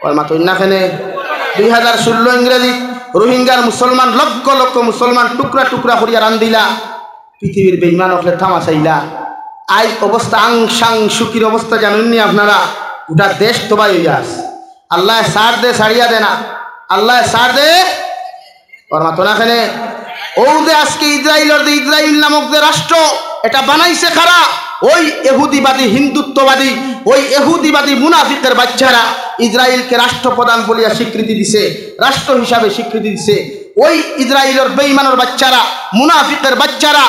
ওর মাথা অন্যখানে 2016 ইংরেজি রোহিঙ্গার মুসলমান লক্ষ লক্ষ মুসলমান টুকরা টুকরা করিয়া রান্দিলা, পৃথিবীর বেঈমান হলে থামাচাইলা। আই অবস্থা আংসাং সুখীর অবস্থা জানেননি আপনারা? গোটা দেশ তোবাই হইয়া আছে। আল্লাহ সার দে, ছাড়িয়া দে না, আল্লাহ সার দে। ওর মাথা নাখানে ও যে আজকে ইসরায়েল নামক যে রাষ্ট্র, এটা বানাইছে কারা? ওই এহুদিবাদী, হিন্দুত্ববাদী, ওই এহুদিবাদী মুনাফিকের বাচ্চারা ইসরায়েলকে রাষ্ট্রপ্রধান বলিয়া স্বীকৃতি দিছে, রাষ্ট্র হিসাবে স্বীকৃতি দিছে। ওই ইসরায়েলের বেঈমানের বাচ্চারা, মুনাফিকের বাচ্চারা,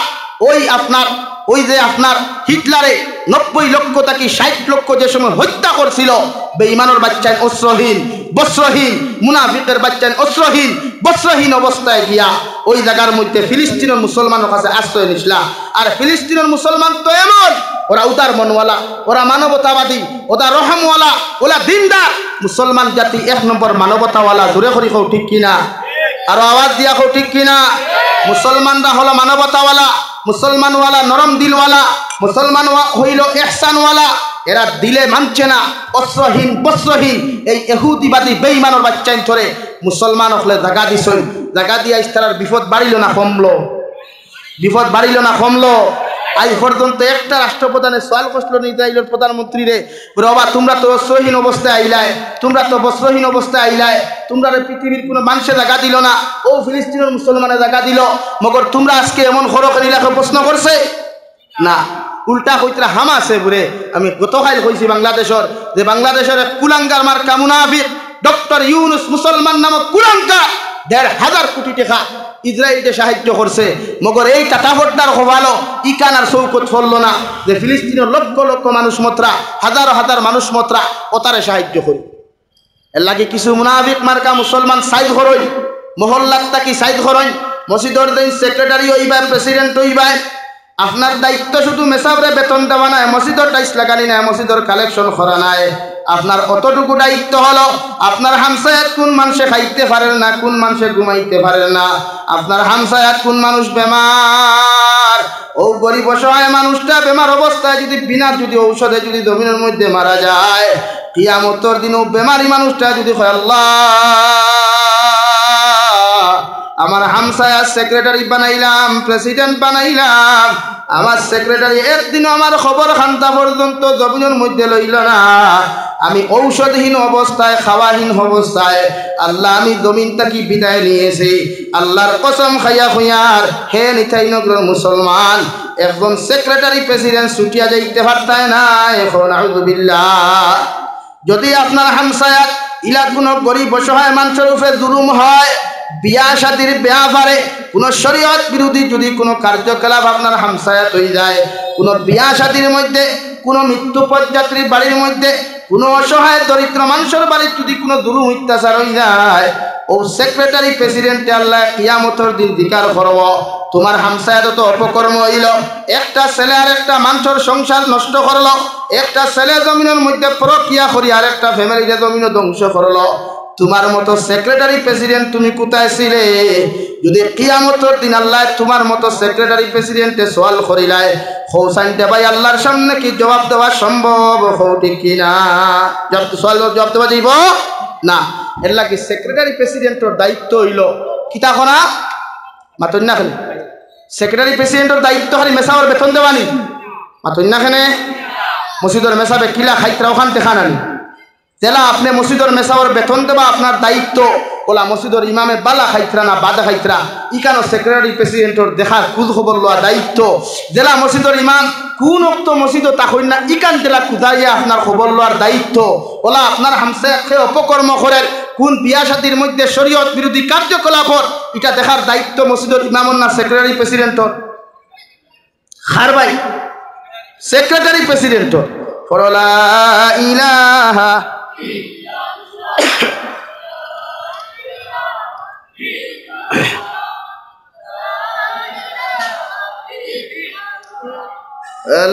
ওই যে আপনার হিটলারে 90 লক্ষ থেকে 60 লক্ষ যে সময় হত্যা করছিল, বেঈমানের বাচ্চায় অস্ত্রহীন বস্ত্রহীন, মুনাফিকের বাচ্চায় অস্ত্রহীন বস্ত্রহীন অবস্থায় গিয়া ওই জায়গার মধ্যে ফিলিস্তিনের মুসলমানের কাছে আশ্রয় নিছিল। আর ফিলিস্তিনের মুসলমান তো এমন, ওরা উদার মনওয়ালা, ওরা মানবতাবাদী, ওরা রহমওয়ালা, ওরা দিনদার। মুসলমান জাতি 1 নম্বর মানবতাওয়ালা। জোরে করি কও ঠিক কিনা? আর আওয়াজ দিয়া কও ঠিক কিনা? মুসলমানরা হলো মানবতাওয়ালা, মুসলমানওয়ালা নরম দিলওয়ালা, মুসলমান হইল ইহসানওয়ালা। এরা দিলে মানছে না, অস্ত্রহীন বস্ত্রহীন এই ইহুদিবাদী বেঈমানের বাচ্চাইন ধরে মুসলমান হলে জায়গা দিছেন। জায়গা দিয়া ইস্তারার বিপদ বাড়িল না কমলো? বিপদ বাড়িল না কমলো? আজ পর্যন্ত একটা রাষ্ট্রপ্রধানের সওয়াল করছিল ইসরায়েলের প্রধানমন্ত্রী রে, বাবা তোমরা তো অস্ত্রহীন অবস্থায় আইলায়, তোমরা তো বস্ত্রহীন অবস্থায় আইলায়, তোমরা পৃথিবীর কোনো মানুষের জায়গা দিল না, ও ফিলিস্তিনের মুসলমানের জায়গা দিল, মগর তোমরা আজকে এমন খরকের ইলাকা প্রশ্ন করছে না। উল্টা কইতরা হামাসে বুড়ে। আমি গতকাল কইছি বাংলাদেশের যে বাংলাদেশের কুলাঙ্গার মার্কা মুনাফিক ডক্টর ইউনুস মুসলমান নামক কুলাঙ্গার 1,500 কোটি টাকা ইসরায়েলকে সাহায্য করছে, মগর এই টাকাফটটার হবালো ইকানার চৌকত ফলল না যে ফিলিস্তিনের লক্ষ লক্ষ মানুষ মত্রা, হাজার হাজার মানুষ মত্রা ওতারে সাহায্য করি। এর লাগে কিছু মুনাফিক মার্কা মুসলমান সাইদ হরই, মহল্লাত তাকি সাইদ হরই, মসজিদর দিন সেক্রেটারি হইবা, প্রেসিডেন্ট হইবা। আপনার দায়িত্ব শুধু মেসাবরে বেতন দেওয়া নাই, মসজিদর টাইস লাগানি নাই, মসজিদর কালেকশন করা নাই। আপনার অতটুকু দায়িত্ব হলো আপনার হামসায়াত কোন মানুষে খাইতে পারে না, কোন মানুষে ঘুমাইতে পারে না, আপনার হামসায়াত কোন মানুষ বেমার, ও গরিব অসহায় মানুষটা বেমার অবস্থায় যদি বিনা যদি ঔষধে যদি জমিনের মধ্যে মারা যায়, কিয়ামতের দিন ও বেমারি মানুষটা যদি কয় আল্লাহ আমার হামসায়া সেক্রেটারি বানাইলাম, প্রেসিডেন্ট বানাইলাম, আমার সেক্রেটারি একদিনও আমার খবর খান্তা পর্যন্ত জমিনের মধ্যে লইল না, আমি ঔষধহীন অবস্থায় খাওয়াহীন অবস্থায় আল্লাহ আমি জমিন থেকে বিদায় নিয়েছি। আল্লাহর কসম খাইয়া খুঁয়ার হে নিতাইনগর মুসলমান, একজন সেক্রেটারি প্রেসিডেন্ট ছুটিয়া যাইতে পারতায় না। এখন আউযুবিল্লাহ, যদি আপনার হামসায়াত ইলা কোনো গরিব অসহায় মানুষের উপরে জুলুম হয়, বিয়া শাদির ব্যাপারে কোনো শরীয়ত বিরোধী যদি কোনো কার্যকলাপ আপনার হামসায়াত হয়ে যায়, কোনো বিয়া শাদির মধ্যে, কোনো মৃত্যু পদযাত্রীর বাড়ির মধ্যে, কোনো অসহায় দরিদ্র মানুষের বাড়ির যদি কোনো জুলুম অত্যাচার হয়ে যায়, ও সেক্রেটারি প্রেসিডেন্টে আল্লাহ কিয়ামতের দিন ধিকার করব। তোমার হামসায়াত তো অপকর্ম হইল, একটা ছেলে আর একটা মানুষের সংসার নষ্ট করলো, একটা ছেলে জমিনের মধ্যে প্রক্রিয়া করি আর একটা ফ্যামিলিতে জমিন ধ্বংস করলো। তোমার মতো সেক্রেটারি প্রেসিডেন্ট তুমি কোথায় ছিলে? যদি কিয়ামতের দিন আল্লাহ তোমার মতো সেক্রেটারি প্রেসিডেন্টে সওয়াল করিলায়, হোসাইনটা ভাই আল্লাহর সামনে কি জবাব দেওয়া সম্ভব? হও ঠিক কিনা? জবাব দেওয়া যাইব না। এর লাগে সেক্রেটারি প্রেসিডেন্টের দায়িত্ব হইল কিতা করা মাতন না খালি। সেক্রেটারি প্রেসিডেন্টের দায়িত্ব খালি মেসাওয়ার বেতন দেওয়ানি মাতন না খানে। মসজিদের মেসাবে কিলা খাইতরা ওখান দেখানানি তেলা আপনি মসজিদের মেসাওয়ার বেতন দেবা আপনার দায়িত্ব। ওলা মসজিদের ইমামে বালা খাইতরা না বাদা খাইতরা ইকানো সেক্রেটারি প্রেসিডেন্টের দেখার খোঁজ খবর লওয়া দায়িত্ব। জেলা মসজিদের ইমাম কোন অক্ত মসজিদ তাকই না ইকান জেলা খুদাইয়া আপনার খবর লওয়ার দায়িত্ব। ওলা আপনার হামসাকে অপকর্ম করেন, কোন বিয়া শাদির মধ্যে শরীয়ত বিরোধী কার্যকলাপর এটা দেখার দায়িত্ব মসজিদের ইমামর না সেক্রেটারি প্রেসিডেন্টর? হার ভাই সেক্রেটারি প্রেসিডেন্টর। ফরলা ইলাহা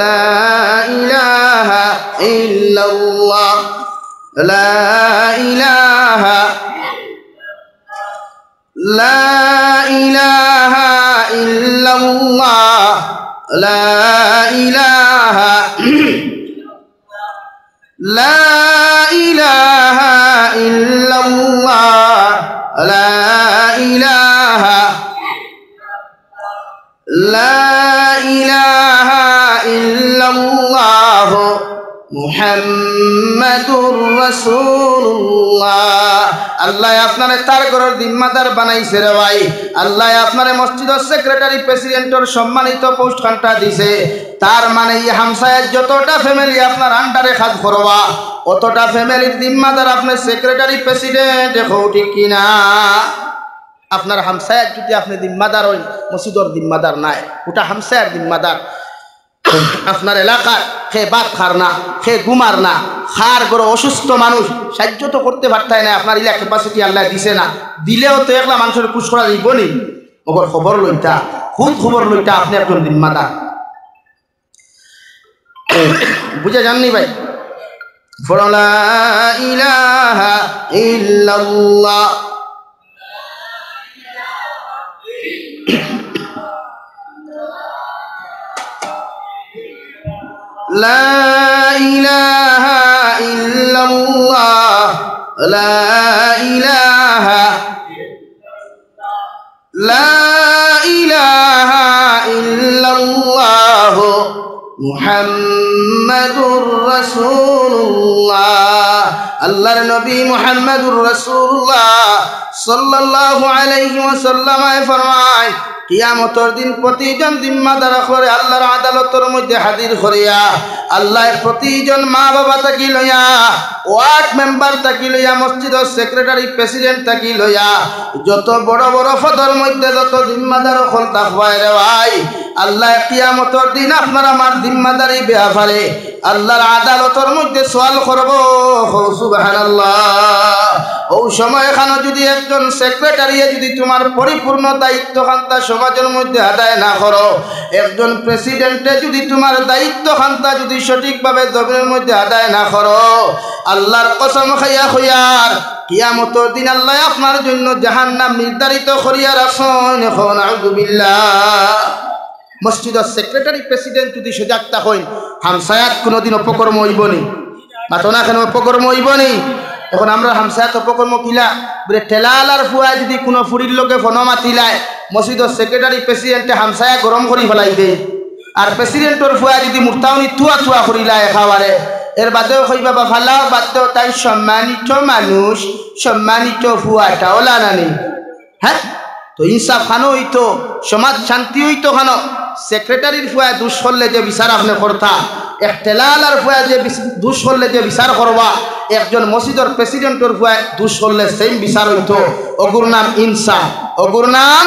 لا إله إلا الله لا إله لا إله إلا الله لا إله لا إله إلا الله لا إله لا إله إلا الله মুহাম্মাদুর রাসূলুল্লাহ। আল্লাহ আপনারে তার ঘরের জিম্মাদার বানাইছে রে ভাই। আল্লাহ আপনারে মসজিদের সেক্রেটারি প্রেসিডেন্টের সম্মানিত পোস্ট খানটা দিছে। তার মানে এই হামসায়ের যতটা ফ্যামিলি আপনার আন্ডারে কাজ করবা অতটা ফ্যামিলির জিম্মাদার আপনি সেক্রেটারি প্রেসিডেন্ট। ঠিক কিনা? আপনার হামসায়ার যদি আপনি জিম্মাদার হন, মসজিদর জিম্মাদার নাই, ওটা হামসায়ার জিম্মাদার। আপনার এলাকার সে বাদ খার না, সে গুমার না, খার বড় অসুস্থ মানুষ, সাহায্য তো করতে পারতাই না, আপনার ইলা ক্যাপাসিটি আল্লাহ দিছে না, দিলেও তো একলা মানুষের কুশ করা যাইব নি। ওর খবর লইতা, খুব খবর লইতা, আপনি একজন জিম্মাদার। বুঝে যাননি ভাই? লা ইলাহা ইল্লাল্লাহ লা ইলাহা ইল্লাল্লাহ লা ইলাহা লা ইলাহা ইল্লাল্লাহ মুহাম্মাদুর রাসূলুল্লাহ। আল্লাহর নবী মুহাম্মাদুর রাসূলুল্লাহ সাল্লাল্লাহু আলাইহি ওয়াসাল্লাম ফরমায়, কিয়ামতের দিন প্রতিজন জিম্মাদার করে আল্লাহর আদালতের মধ্যে হাজির করিয়া আল্লাহ প্রতিজন মা বাবা তাকি লইয়া, ওয়ার্ড মেম্বার তাকি লইয়া, মসজিদের সেক্রেটারি প্রেসিডেন্ট তাকি লইয়া, যত বড় বড় পদের মধ্যে যত জিম্মাদার হল তাকওয়ায় রে ভাই, আল্লাহ কিয়ামতের দিন আপনার আমার জিম্মাদারি ব্যাপারে আল্লাহর আদালতের মধ্যে সওয়াল করব। সুবহানাল্লাহ। ওই সময় এখানে যদি একজন সেক্রেটারি যদি তোমার পরিপূর্ণ দায়িত্ব খান্তা সমাজের মধ্যে আদায় না করো, একজন প্রেসিডেন্টে যদি তোমার দায়িত্ব খান্তা যদি সঠিকভাবে জমিনের মধ্যে আদায় না করো, আল্লাহর কসম খাইয়া হইয়ার কিয়ামতের দিন আল্লাহ আপনার জন্য জাহান্নাম নির্ধারিত করিয়া রাখুন। এখন আউযুবিল্লাহ। মসজিদের সেক্রেটারি প্রেসিডেন্ট যদি সজাগ থাকেন, হামসায়াত কোনোদিন অপকর্ম হইব নি, মাতো না কেন অপকর্ম হইব নি। এখন আমরা হামসায়াত অপকর্ম কিলা বলে ঠেলালার ফুয়া যদি কোনো ফুরির লোকে ফোন মাতিলায়, মসজিদের সেক্রেটারি প্রেসিডেন্টে হামসায়া গরম করি ফেলাই দেয়, আর প্রেসিডেন্টর ফুয়া যদি মুরতাউনি থুয়া থুয়া করিলায় একেবারে, এর বাদেও কইবা বা ফালা বাদেও তাই সম্মানিত মানুষ, সম্মানিত ফুয়াটা ওলা নানি। হ্যাঁ, তো ইনসাফ খানো হইতো, সমাজ শান্তি হইতো খানো। সেক্রেটারির ফুয়া দুষ করলে যে বিচার আপনি করতা, এক টেলালার ফুয়া যে দুষ করলে যে বিচার করবা, একজন মসজিদের প্রেসিডেন্টর ফুয়া দুষ করলে সেম বিচার হইতো। অগুর নাম ইনসাফ, অগুর নাম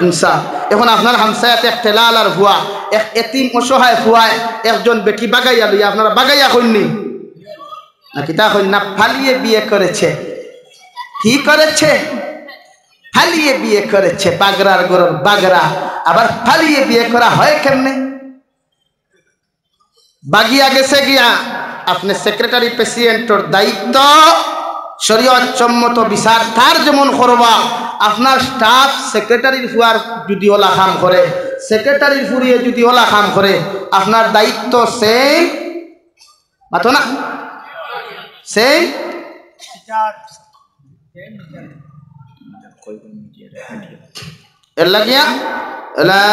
ইনসাফ। এখন আপনার হামসায়াতে এক টেলালার ফুয়া, এক এতিম অসহায় ফুয়ায় একজন বেটি বাগাইয়া লইয়া, আপনারা বাগাইয়া কইনি নাকি তা কইন না, ফালিয়ে বিয়ে করেছে। কি করেছে? ফালিয়ে বিয়ে করেছে। বাগরার গরুর বাগরা, আবার ফালিয়ে বিয়ে করা হয় কেমনে? বাগিয়া গেছে গিয়া আপনি সেক্রেটারি প্রেসিডেন্টর দায়িত্ব শরীয়ত সম্মত বিচার তার যেমন করবা, আপনার স্টাফ সেক্রেটারির ফুয়ার যদি ওলা কাম করে, সেক্রেটারির ফুরিয়ে যদি ওলা কাম করে, আপনার দায়িত্ব সেম মাতো না, সেম। এর লাগিয়া লা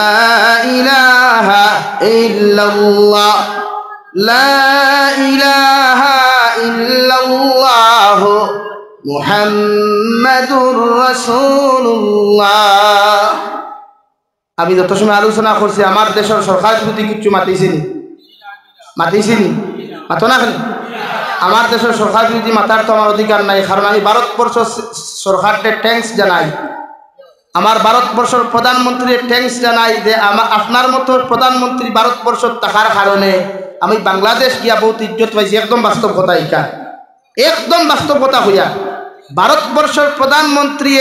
ইলাহা ইল্লাল্লাহ লা ইলাহা ইল্লাল্লাহ মুহাম্মাদুর রাসূলুল্লাহ। আমি যত সময় আলোচনা করছি আমার দেশের সরকার যদি কিছু মাতিছিনি, মাতিছিনি মাতো না কেন? আমার দেশের সরকার যদি মাতার তো আমার অধিকার নাই, কারণ আমি ভারতবর্ষ সরকারকে ট্যাঙ্কস জানাই, আমার ভারতবর্ষের প্রধানমন্ত্রীর ট্যাঙ্কস জানাই যে আপনার মতো প্রধানমন্ত্রী ভারতবর্ষ থাকার কারণে আমি বাংলাদেশ গিয়া বহুত ইজ্জত পাইছি। একদম বাস্তব কথা, এটা একদম বাস্তব কথা হইয়া। ভারতবর্ষের প্রধানমন্ত্রী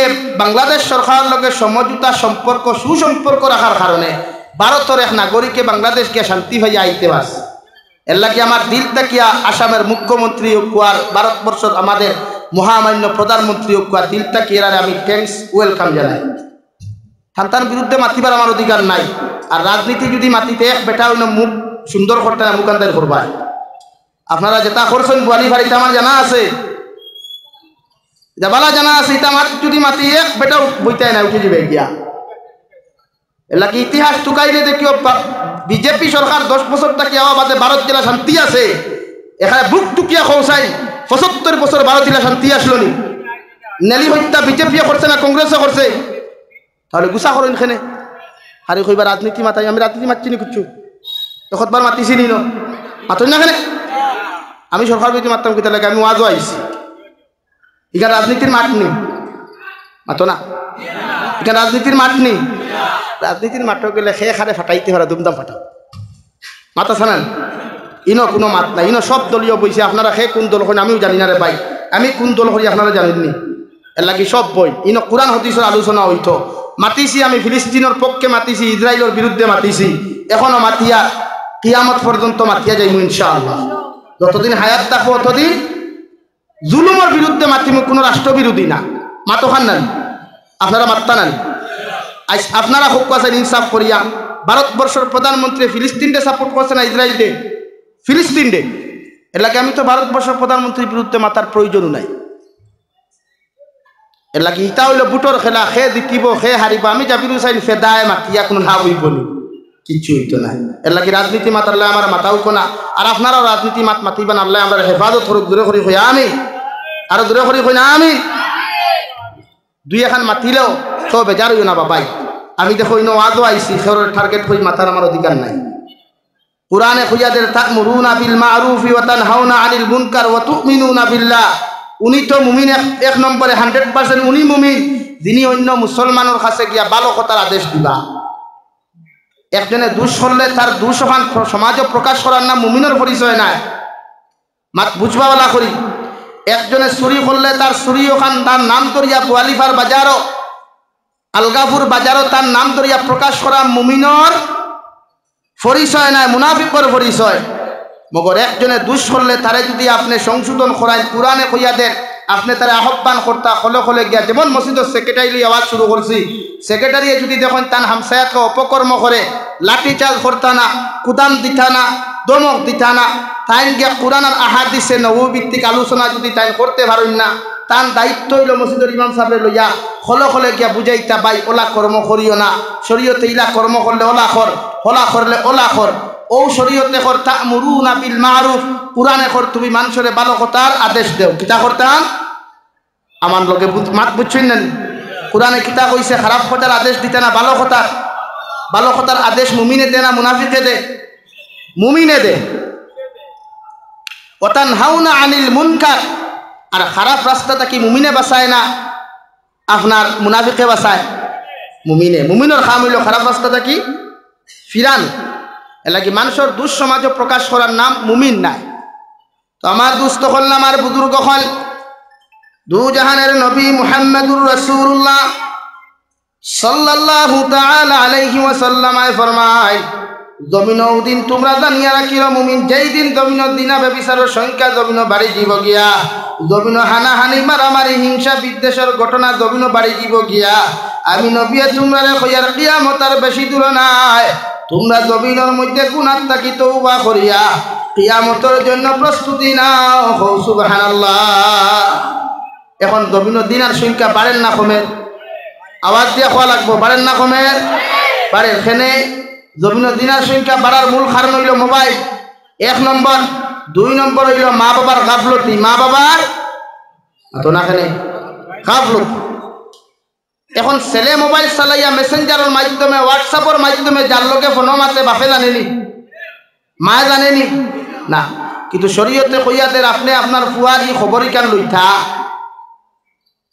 বাংলাদেশ সরকারের লগে সমঝোতা সম্পর্ক সুসম্পর্ক রাখার কারণে ভারতের এক নাগরিকে বাংলাদেশ গিয়া শান্তি হইয়া আইতে পারছে। এর লাগে আমার দিল তাকিয়া আসামের মুখ্যমন্ত্রী কুয়ার ভারতবর্ষের আমাদের মহামান্য প্রধানমন্ত্রী কুয়ার দিল তাকিয়ে আমি থ্যাঙ্কস ওয়েলকাম জানাই। সন্তান বিরুদ্ধে মাতিবার আমার অধিকার নাই। আর রাজনীতি যদি মাতিতে এক বেটা হইল মুখ সুন্দর করতে না, মুখান্দার করবায়। আপনারা যেটা করছেন বোয়ালি বাড়িতে আমার জানা আছে, যাবালা জানা আছে, এটা আমার যদি মাতি এক বেটা বইতাই না, উঠে যাবে গিয়া। এলাকি ইতিহাস টুকাইলে দেখিও বিজেপি সরকার 10 বছর থাকি আওয়া বাদে ভারত জেলা শান্তি আছে, এখানে বুক টুকিয়া খৌসাই 75 বছর ভারত জেলা শান্তি আসলো নি। নেলি হত্যা বিজেপি করছে না কংগ্রেসও করছে, তাহলে গুছা করেন এখানে হারি কইবা রাজনীতি মাতাই। আমি রাজনীতি মাতছি নি কুচ্ছু, তখনবার মাতিছি নি মাতই না এখানে। আমি সরকার বিরোধী মারতাম কিতা লাগে, আমি ওয়াজও আইছি, এখানে রাজনীতির মাঠ নেই। মাতো না এখানে রাজনীতির মাঠ নেই রাজনীতির মাঠে গেলে সে খারে ফাটাইতে পারে দুমদাম ফাটাও মাথা ছানান ইনো কোনো মাত নাই ইনো সব দলীয় বইছে আপনারা সে কোন দল করেন আমিও জানি না রে ভাই আমি কোন দল করি আপনারা জানেননি এর লাগি সব বই ইনো কোরআন হাদিসের আলোচনা হইতো মাতিছি আমি ফিলিস্তিনের পক্ষে মাতিছি ইসরায়েলের বিরুদ্ধে মাতিছি এখনো মাতিয়া কিয়ামত পর্যন্ত মাতিয়া যাইব ইনশাআল্লাহ যতদিন হায়াত থাকবো ততদিন জুলুমের বিরুদ্ধে মাতিম কোনো রাষ্ট্রবিরোধী না মাতো খান নানি আপনারা মাত্তা নানি আজ আপনারা হোক আছেন ইনসাফ করিয়া ভারতবর্ষের প্রধানমন্ত্রী ফিলিস্তিনকে সাপোর্ট করছে না ইসরায়েল ডে ফিলিস্তিন ডে এর লাগে আমি তো ভারতবর্ষের প্রধানমন্ত্রীর বিরুদ্ধে মাতার প্রয়োজনও নাই এর লাগে ইটা হইল বুটর খেলা সে জিতিব সে হারিব আমি জাবির হুসাইন ফেদায় মাতিয়া কোনো না হইব নি কিচ্ছু হইতো না এর লাগে রাজনীতি মাতারলে আমার মাথাও কোনা আর আপনারাও রাজনীতি মাতিবেন আল্লাহ আমার হেফাজত করুক দূরে করি হই আমি আরো দূরে করি হই না আমি দুই এখন মাতিলেও তো বেজার হইও না বাবাই আমি দেখো ইনো আজও আইসি শহরের টার্গেট হই মাথার আমার অধিকার নাই কুরআনে খুঁজাদের তা'মুরুনা বিল মা'রুফি ওয়া তানহাউনা আনিল মুনকার ওয়া তু'মিনুনা বিল্লাহ উনি তো মুমিন এক নম্বরে 100% উনি মুমিন যিনি অন্য মুসলমানের কাছে গিয়া ভালো কথার আদেশ দিবা একজনে দোষ করলে তার দোষ ওখান সমাজে প্রকাশ করার নাম মুমিনের পরিচয় নাই মাত বুঝবাওয়ালা করি একজনে চুরি করলে তার চুরি ওখান তার নাম ধরিয়া বোয়ালিফার বাজারও আলগাপুর বাজারও তার নাম ধরিয়া প্রকাশ করা মুমিনের পরিচয় নাই মুনাফিকর পরিচয় মগর একজনে দোষ করলে তারে যদি আপনি সংশোধন করায় কোরআনে কইয়া দেন আপনি তারা আহ্বান করতা খলে খলে গিয়া যেমন মসজিদের সেক্রেটারি আওয়াজ শুরু করছি সেক্রেটারি যদি দেখেন তান হামসায়াতকে অপকর্ম করে লাঠি চার্জ করতা না কুদাম দিতা না দমক দিতা না তাই গিয়া কোরআন আর আহাদিসে নবভিত্তিক আলোচনা যদি তাই করতে পারেন না তার দায়িত্ব হইল মসজিদের ইমাম সাহেব লইয়া খলে খলে গিয়া বুঝাইতা ভাই ওলা কর্ম করিও না শরীয়তে ইলা কর্ম করলে ওলা কর হলা করলে ওলা কর ও শরীয়তে কর তা'মুরুনা বিল মা'রুফ কোরআনে কর তুমি মানুষের ভালো কথার আদেশ দেও কিতা করতাম আমার লোকে মাত বুঝছেন না কোরআনে কিতা কইছে খারাপ কথার আদেশ দিতে না ভালো কথার আদেশ মুমিনে দে না মুনাফিকে দে মুমিনে দে ওয়া তানহাউনা আনিল মুনকার আর খারাপ রাস্তাটা কি মুমিনে বাঁচায় না আপনার মুনাফিকে বাঁচায় মুমিনের কাম হইল খারাপ রাস্তাটা কি ফিরান এলাকি মানুষের দুঃসমাজ প্রকাশ করার নাম মুমিন নাই তো আমার দুস্থ হল না আমার বুজুর্গ হল দু জাহানের নবী মুহাম্মদুর রাসূলুল্লাহ সাল্লাল্লাহু তাআলা আলাইহি ওয়াসাল্লাম ফরমায় জমিন দিন তোমরা জানিয়া রাখিও মুমিন যেই দিন জমিন দিনা ব্যভিচারের সংখ্যা জমিন বাড়ি যাব গিয়া জমিন হানাহানি মারামারি হিংসা বিদ্বেষের ঘটনা জমিন বাড়ি যাব গিয়া আমি নবী তোমরা কইয়ার কিয়ামতের বেশি দূর নাই তোমরা জমিনের মধ্যে গুনাহ থাকি তওবা করিয়া কিয়ামতের জন্য প্রস্তুতি নাও সুবহানাল্লাহ এখন জমিনের দিনার সংখ্যা বাড়েন না কমের আওয়াজ দিয়া খোয়া লাগবো বাড়েন না কমের বাড়ে এখানে জমিনের দিনার সংখ্যা বাড়ার মূল কারণ হইল মোবাইল 1 নম্বর 2 নম্বর হইল মা বাবার গাফলতি মা বাবার তো না এখানে গাফলত এখন ছেলে মোবাইল চালাইয়া মেসেঞ্জারের মাধ্যমে হোয়াটসঅ্যাপের মাধ্যমে যার লোকে ফোন মাতে বাপে জানেনি মা জানেনি না কিন্তু শরীয়তে কইয়াদের আপনি আপনার ফুয়ারি খবরই কান লইতা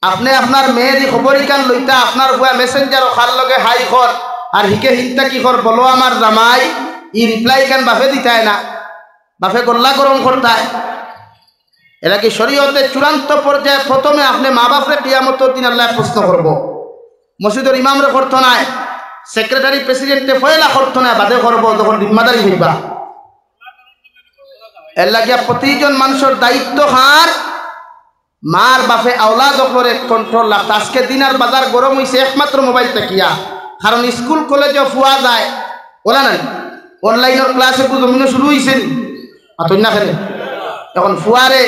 আপনি আপনার মেয়েরি খবরই কান লইতা আপনার ফুয়া মেসেঞ্জার খার লগে হাই কর আর হিকে হিনতা কি কর বলো আমার জামাই ই রিপ্লাই কান বাপে দিতায় না বাপে গল্লা গরম করতায় এরা কি শরীয়তে চূড়ান্ত পর্যায়ে প্রথমে আপনি মা বাপরে কিয়ামতের দিন আল্লাহ প্রশ্ন করব মসজিদের ইমামরে করতো নাই সেক্রেটারি প্রেসিডেন্টে ফয়লা করতো না বাদে করব যখন জিম্মাদারি হইবা এর লাগিয়া প্রতিজন মানুষের দায়িত্ব হার মার বাপে আওলাদ করে কন্ট্রোল রাখতে আজকে দিনার বাজার গরম হয়েছে একমাত্র মোবাইল তাকিয়া কারণ স্কুল কলেজে ফুয়া যায় ওলা নাই অনলাইনের ক্লাসে জমিনে শুরু হয়েছে না খেলে এখন ফুয়ারে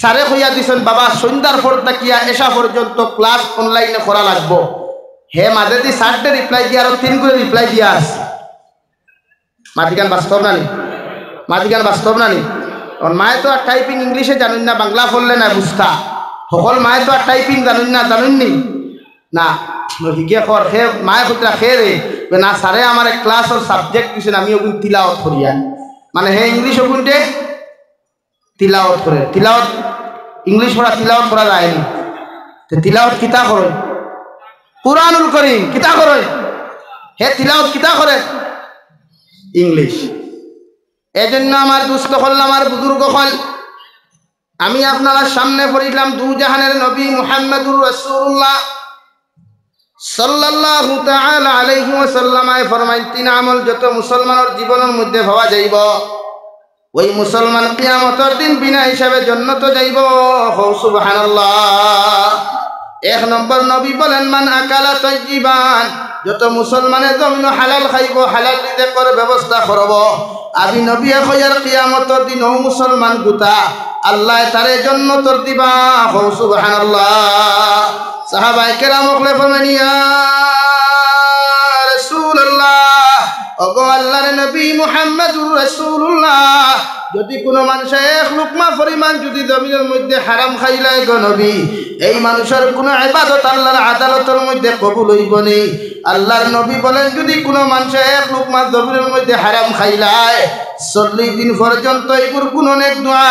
সারে কইয়া দিছেন বাবা সন্ধ্যার পর তাকিয়া এসা পর্যন্ত ক্লাস অনলাইনে করা লাগবো হে মাঝে দি 4টে রিপ্লাই দিয়ে আরো 3 করে রিপ্লাই দিয়া আস মাঝিগান বাস্তব না নি মায়ে তো আর টাইপিং ইংলিশে জানেন না বাংলা বললে না বুঝতা সকল মায়ে তো আর টাইপিং জানেননি না হিগে কর হে মায়ে পুত্রা খে রে না সারে আমার ক্লাসের সাবজেক্ট দিয়েছেন আমি ওগুন তিলাওয়াত করিয়া মানে হে ইংলিশ ওগুনটে তিলাওয়াত করে তিলাওয়াত ইংলিশ পড়া তিলাওয়াত করা যায়নি তো তিলাওয়াত কিতা করো কুরআনুল করিম কিতা করে হে তিলাওয়াত কিতা করে ইংলিশ। এজন্য আমার দুস্থ হল আমার বুজুর্গ হল আমি আপনার সামনে পড়িলাম দু জাহানের নবী মুহাম্মদুর রাসূলুল্লাহ সাল্লাল্লাহু তাআলা আলাইহি ওয়াসাল্লাম ফরমাইন তিন আমল যত মুসলমানের জীবনের মধ্যে পাওয়া যাইব ওই মুসলমান কিয়ামতের দিন বিনা হিসাবে জান্নাতে যাইব। সুবহানাল্লাহ। এক নম্বর নবী বলেন মান আকালা তাইয়িবান যত মুসলমানের জমিন হালাল খাইব হালাল রিজিকের ব্যবস্থা করব আমি নবী কইয়ার কিয়ামতের দিন ও মুসলমান গুতা আল্লাহ তারে জান্নাতের দিবা। সুবহানাল্লাহ। সাহাবায়ে কেরাম বলে ফরমান ইয়া রাসূলুল্লাহ ওগো আল্লাহর নবী মুহাম্মদুর রাসূলুল্লাহ যদি কোনো মানুষ এক লুকমা পরিমাণ যদি জমিনের মধ্যে হারাম খাইলাই গো নবী এই মানুষের কোনো ইবাদত আল্লাহর আদালতের মধ্যে কবুল হইব নি। আল্লাহর নবী বলেন যদি কোনো মানুষ এক লুকমা জমিনের মধ্যে হারাম খাইলাই 40 দিন পর্যন্ত ইগুর কোনো নেক দোয়া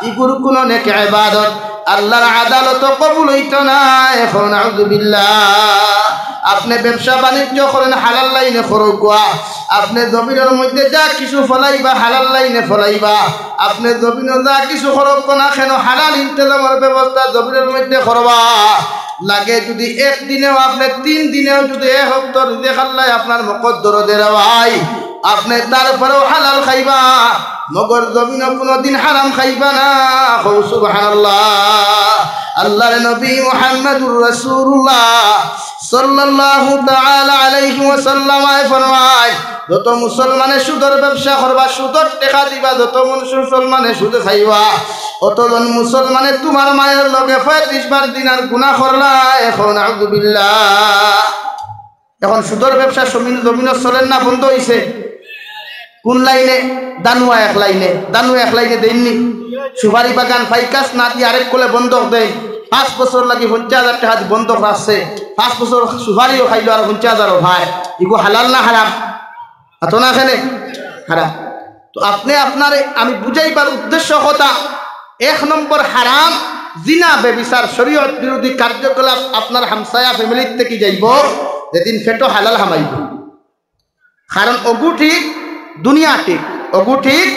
ইগুর কোনো নেক ইবাদত আল্লাহর আদালত কবুল হইত না। এখন নাউযুবিল্লাহ। আপনি ব্যবসা বাণিজ্য করেন হালাল লাইনে করুকা আপনি জমিনের মধ্যে যা কিছু ফলাইবা হালাল লাইনে ফলাইবা আপনি জমিনে যা কিছু করব না কেন হালাল ইন্তজামের ব্যবস্থা জমিনের মধ্যে করবা লাগে যদি একদিনেও আপনি 3 দিনেও যদি এক হপ্তাহ রিজিক আল্লাহ আপনার মুকদ্দর দেওয়াই আপনি তারপরেও হালাল খাইবা মগর জমিনে কোনোদিন হারাম খাইবা না। সুবহানাল্লাহ। আল্লাহর নবী মুহাম্মদুর রাসূলুল্লাহ সাল্লাল্লাহু তাআলা আলাইহি ওয়াসাল্লাম ফরমায় যত মুসলমানে সুদের ব্যবসা করবা সুদের টাকা দিবা যত মুসলমানে সুদ খাইবা অতজন মুসলমানে তোমার মায়ের লগে 35 বার দিনার গুনাহ করলা। এখন নাউযুবিল্লাহ। এখন সুদের ব্যবসা জমিনে চলেন না বন্ধ হইছে কোন লাইনে দানুয়া এক লাইনে দেননি সুপারি বাগান ফাইকাস না দিয়ে আরেক কোলে বন্ধক দেয় 5 বছর লাগি 50,000 টাকা বন্ধক রাখছে 5 বছর সুপারিও খাইলো আর 50,000 ভাই ইগো হালাল না হারাম আতো না এখানে হারাম। তো আপনি আপনার আমি বুঝাইবার উদ্দেশ্য কথা 1 নম্বর হারাম জিনা বেবিচার শরীয়ত বিরোধী কার্যকলাপ আপনার হামসায়া ফ্যামিলির থেকে যাইব যেদিন ফেটো হালাল হামাইব কারণ অগু ঠিক দুনিয়া ঠিক অগু ঠিক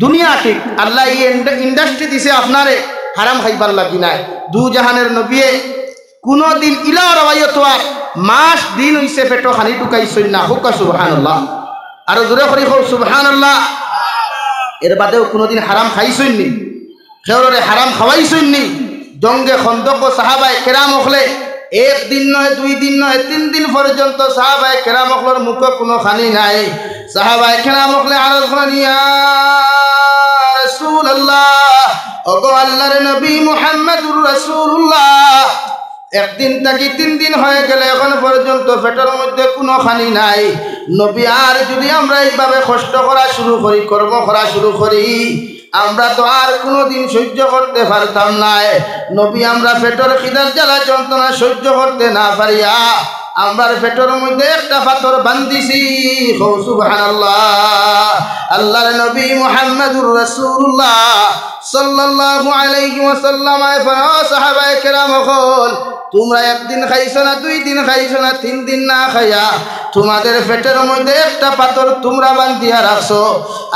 দুনিয়া ঠিক আল্লাহ এই ইন্ডাস্ট্রি দিছে আপনারে হারাম খাইবার লাগি নাই। দু জাহানের নবী কোনদিন ইলা রাওয়ায়তওয়ার মাস দিন হইছে পেটো খালি ঢুকাইছই না। হুক সুবহানাল্লাহ। আর জোরে করি হোক সুবহানাল্লাহ। এর বাদেও কোনদিন হারাম খাইছই নি খেওরে হারাম খাওয়াইছই নি জঙ্গে খন্দক সাহাবায়ে কেরাম হলে 1 দিন নয় 2 দিন নয় 3 দিন পর্যন্ত সাহাবায়ে কেরাম হলর মুখ কোনো খানি নাই। সাহাবায়ে কেরাম হলে আরজ করেন ইয়া রাসূলুল্লাহ ওগো আল্লাহর নবী মুহাম্মদুর রাসূলুল্লাহ একদিন থাকি 3 দিন হয়ে গেলে এখন পর্যন্ত পেটের মধ্যে কোনো খানি নাই নবী আর যদি আমরা এইভাবে কষ্ট করা শুরু করি কর্ম করা শুরু করি আমরা তো আর কোনোদিন সহ্য করতে পারতাম না। নবী আমরা পেটের খিদার জ্বালা যন্ত্রণা সহ্য করতে না পারিয়া আমরা পেটের মধ্যে একটা পাথর বান্ধিছি। সুবহানাল্লাহ। আল্লাহর নবী মুহাম্মদুর রাসূলুল্লাহ সাল্লাল্লাহু আলাইহি ওয়াসাল্লাম সাহাবায়ে কেরাম হল তোমরা 1 দিন খাইছো না 2 দিন খাইছো না 3 দিন না খাইয়া তোমাদের পেটের মধ্যে একটা পাথর তোমরা বান্ধিয়া রাখছো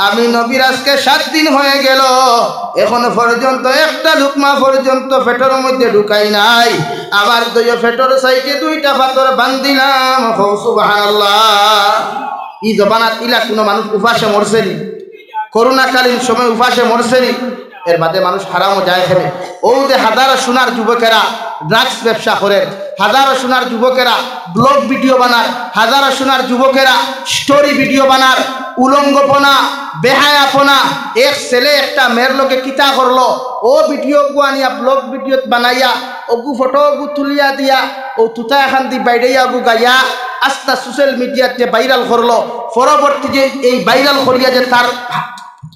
আমি নবীর আজকে 7 দিন হয়ে গেল এখনো পর্যন্ত একটা লুকমা পর্যন্ত পেটের মধ্যে ঢুকাই নাই আমার দুই পেটের সাইডে 2টা পাথর বান্ধিলাম। সুবহানাল্লাহ। এই জবানাত ইলা কোনো মানুষ উপাসে মরছেনি করোনাকালীন সময় উপাসে মরছেনি এর বাদে মানুষ হারামও যায় খেলে ও যে হাজারো সোনার যুবকেরা ড্রাগস ব্যবসা করে হাজারো সোনার যুবকেরা ব্লগ ভিডিও বানার হাজারো সোনার যুবকেরা স্টোরি ভিডিও বানার উলঙ্গপনা বেহায়াপনা এক ছেলে একটা মেয়ের লোকে কিতা করলো ও ভিডিও গু আনিয়া ব্লগ ভিডিও বানাইয়া ওগু ফটো গু তুলিয়া দিয়া ও তুতা এখান দি বাইরেয়া গু গাইয়া আস্তা সোশ্যাল মিডিয়াতে ভাইরাল করলো পরবর্তী যে এই ভাইরাল করিয়া যে তার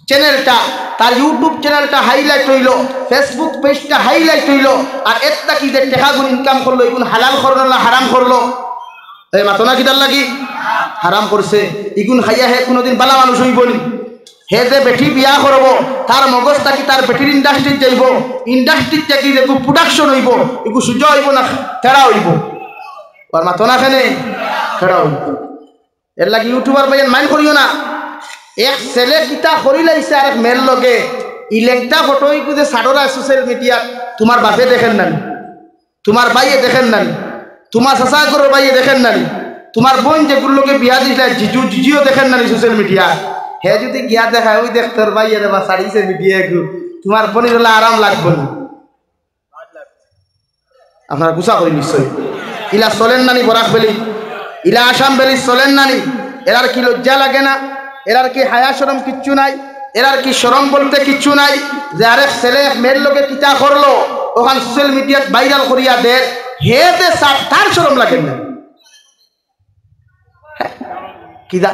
চ্যানেলটা তার ইউটিউব চ্যানেলটা হাইলাইট হইল ফেসবুক পেজটা হাইলাইট হইল আর একটা কি যে টাকাগুলো ইনকাম করলো এগুলো হালাল করলো না হারাম করলো এই মাতনা কিটার লাগি হারাম করছে ইগুন খাইয়া হে কোনোদিন বালা মানুষ হইবনি হে যে বেটি বিয়া করব তার মগজটা কি তার বেটির ইন্ডাস্ট্রি যাইব ইন্ডাস্ট্রি থেকে দেখো প্রোডাকশন হইব এগু সুযোগ হইব না তেরা হইব ওর মাথো না খেনে খেড়াও এর লাগে ইউটিউবার ভাই মাইন্ড করিও না এক ছেলে কিতা করি লাইছে আর এক মেয়ের লগে ইলেকটা ফটো যে সাড়রা সোশ্যাল মিডিয়া তোমার বাপে দেখেন না তোমার ভাইয়ে দেখেন না তোমার চাচা ঘরের ভাইয়ে দেখেন না তোমার বোন যেগুলোকে বিয়া দিছিল জিজিও দেখেন না সোশ্যাল মিডিয়া হে যদি গিয়া দেখায় ওই দেখ তোর ভাইয়ে বা সারিছে মিডিয়া তোমার বোনের হলে আরাম লাগবে না আপনার গুছা করি নিশ্চয় ইলা চলেন নানি বরাক বেলি ইলা আসাম বেলি চলেন নানি এরার কি লজ্জা লাগে না এরার কি হায়া শরম কিচ্ছু নাই এরার কি শরম বলতে কিচ্ছু নাই যে আরেক ছেলে মেয়ের লোকে কিতা করলো ওখান সোশ্যাল মিডিয়াত ভাইরাল করিয়া দে হে দে তার শরম লাগে না কিদা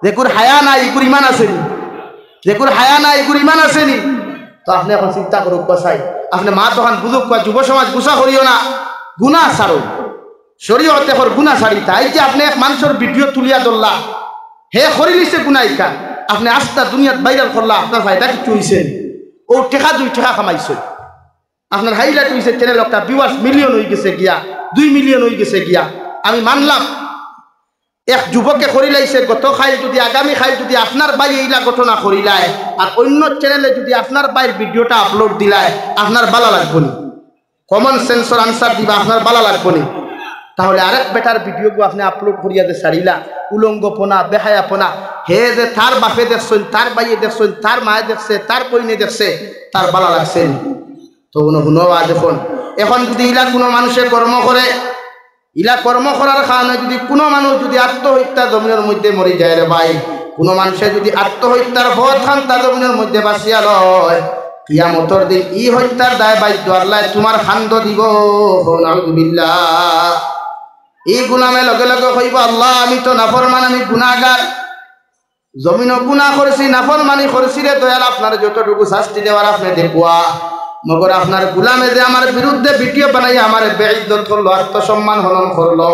যেকুর হায়া নাই একুর ইমান আসেনি যেকুর হায়া নাই একুর ইমান আসেনি তো আপনি এখন চিন্তা করুক বসাই আপনি মা তখন বুঝুক যুব সমাজ গুছা করিও না গুণা ছাড়ো শরীয়তে এখন গুণা ছাড়ি তাই যে আপনি এক মানুষের ভিডিও তুলিয়া ধরলা হে করি নিছে গুনাইকা আপনি আস্তা দুনিয়াত ভাইরাল করলা আপনার ফায়দা কিছু হয়েছে ও টাকা 2 টাকা কামাইছে আপনার হাইলাইট হয়েছে চ্যানেল একটা ভিউয়ার্স মিলিয়ন হয়ে গেছে গিয়া 2 মিলিয়ন হয়ে গেছে গিয়া আমি মানলাম এক যুবকে করিলাইছে গত খাইল যদি আগামী খাইল যদি আপনার ভাই এইলা ঘটনা করিলায় আর অন্য চ্যানেলে যদি আপনার ভাইয়ের ভিডিওটা আপলোড দিলায় আপনার ভালো লাগবে না কমন সেন্সর আনসার দিবা আপনার ভালো লাগবে না তাহলে আরেক বেটার ভিডিওগু আপনি আপলোড করিয়া দে সারিলা উলঙ্গপনা বেহায়াপনা হে যে তার বাপে দেখছেন তার ভাইয়ে দেখছেন তার মায়ে দেখছে তার কইনে দেখছে তার ভালো লাগছে তো শুনবা দেখুন এখন যদি ইলা কোনো মানুষে কর্ম করে ইলা কর্ম করার কারণে যদি কোনো মানুষ যদি আত্মহত্যা জমিনের মধ্যে মরে যায় রে ভাই কোনো মানুষে যদি আত্মহত্যার ভয় খান তার জমিনের মধ্যে বাঁচিয়া লয় কিয়ামতের দিন ই হত্যার দায় বাধ্য আল্লাহ তোমার খান্দ দিব নাউযুবিল্লাহ এই গুনামে লগে লগে কইব আল্লাহ আমি তো নাফরমান আমি গুনাহগার জমিনও গুনাহ করছি নাফরমানি করছি রে দয়াল আপনার যতটুকু শাস্তি দেওয়ার আপনি দেখুয়া মগর আপনার গুলামে যে আমার বিরুদ্ধে ভিডিও বানাই আমার বেইজ্জত করলো আত্মসম্মান হনন করলো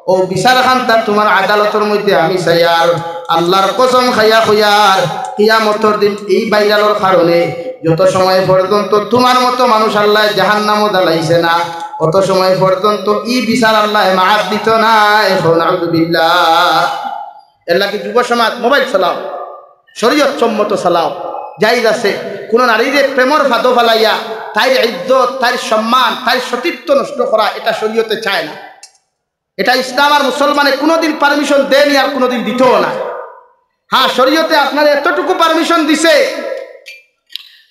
ও বিচার খান্তা তোমার আদালতের মধ্যে আমি চাই আর আল্লাহর কসম খাইয়া কইয়ার কিয়ামতের দিন এই ভাইরালের কারণে যত সময় পর্যন্ত তোমার মতো মানুষ আল্লাহ জাহান্নামও জ্বালাইছে না অত সময় পর্যন্ত ই বিচার আল্লাহ মাফ দিত না এখন নাউযুবিল্লাহ এর লাগি যুব সমাজ মোবাইল চালাও শরীয়ত সম্মত চালাও জায়েজ আছে কোন নারীর প্রেমর ফাঁদো ফালাইয়া তার ইজ্জত তার সম্মান তার সতীত্ব নষ্ট করা এটা শরীয়তে চায় না এটা ইসলাম আর মুসলমানে কোনোদিন পারমিশন দেয়নি আর কোনোদিন দিতেও না হ্যাঁ শরীয়তে আপনার এতটুকু পারমিশন দিছে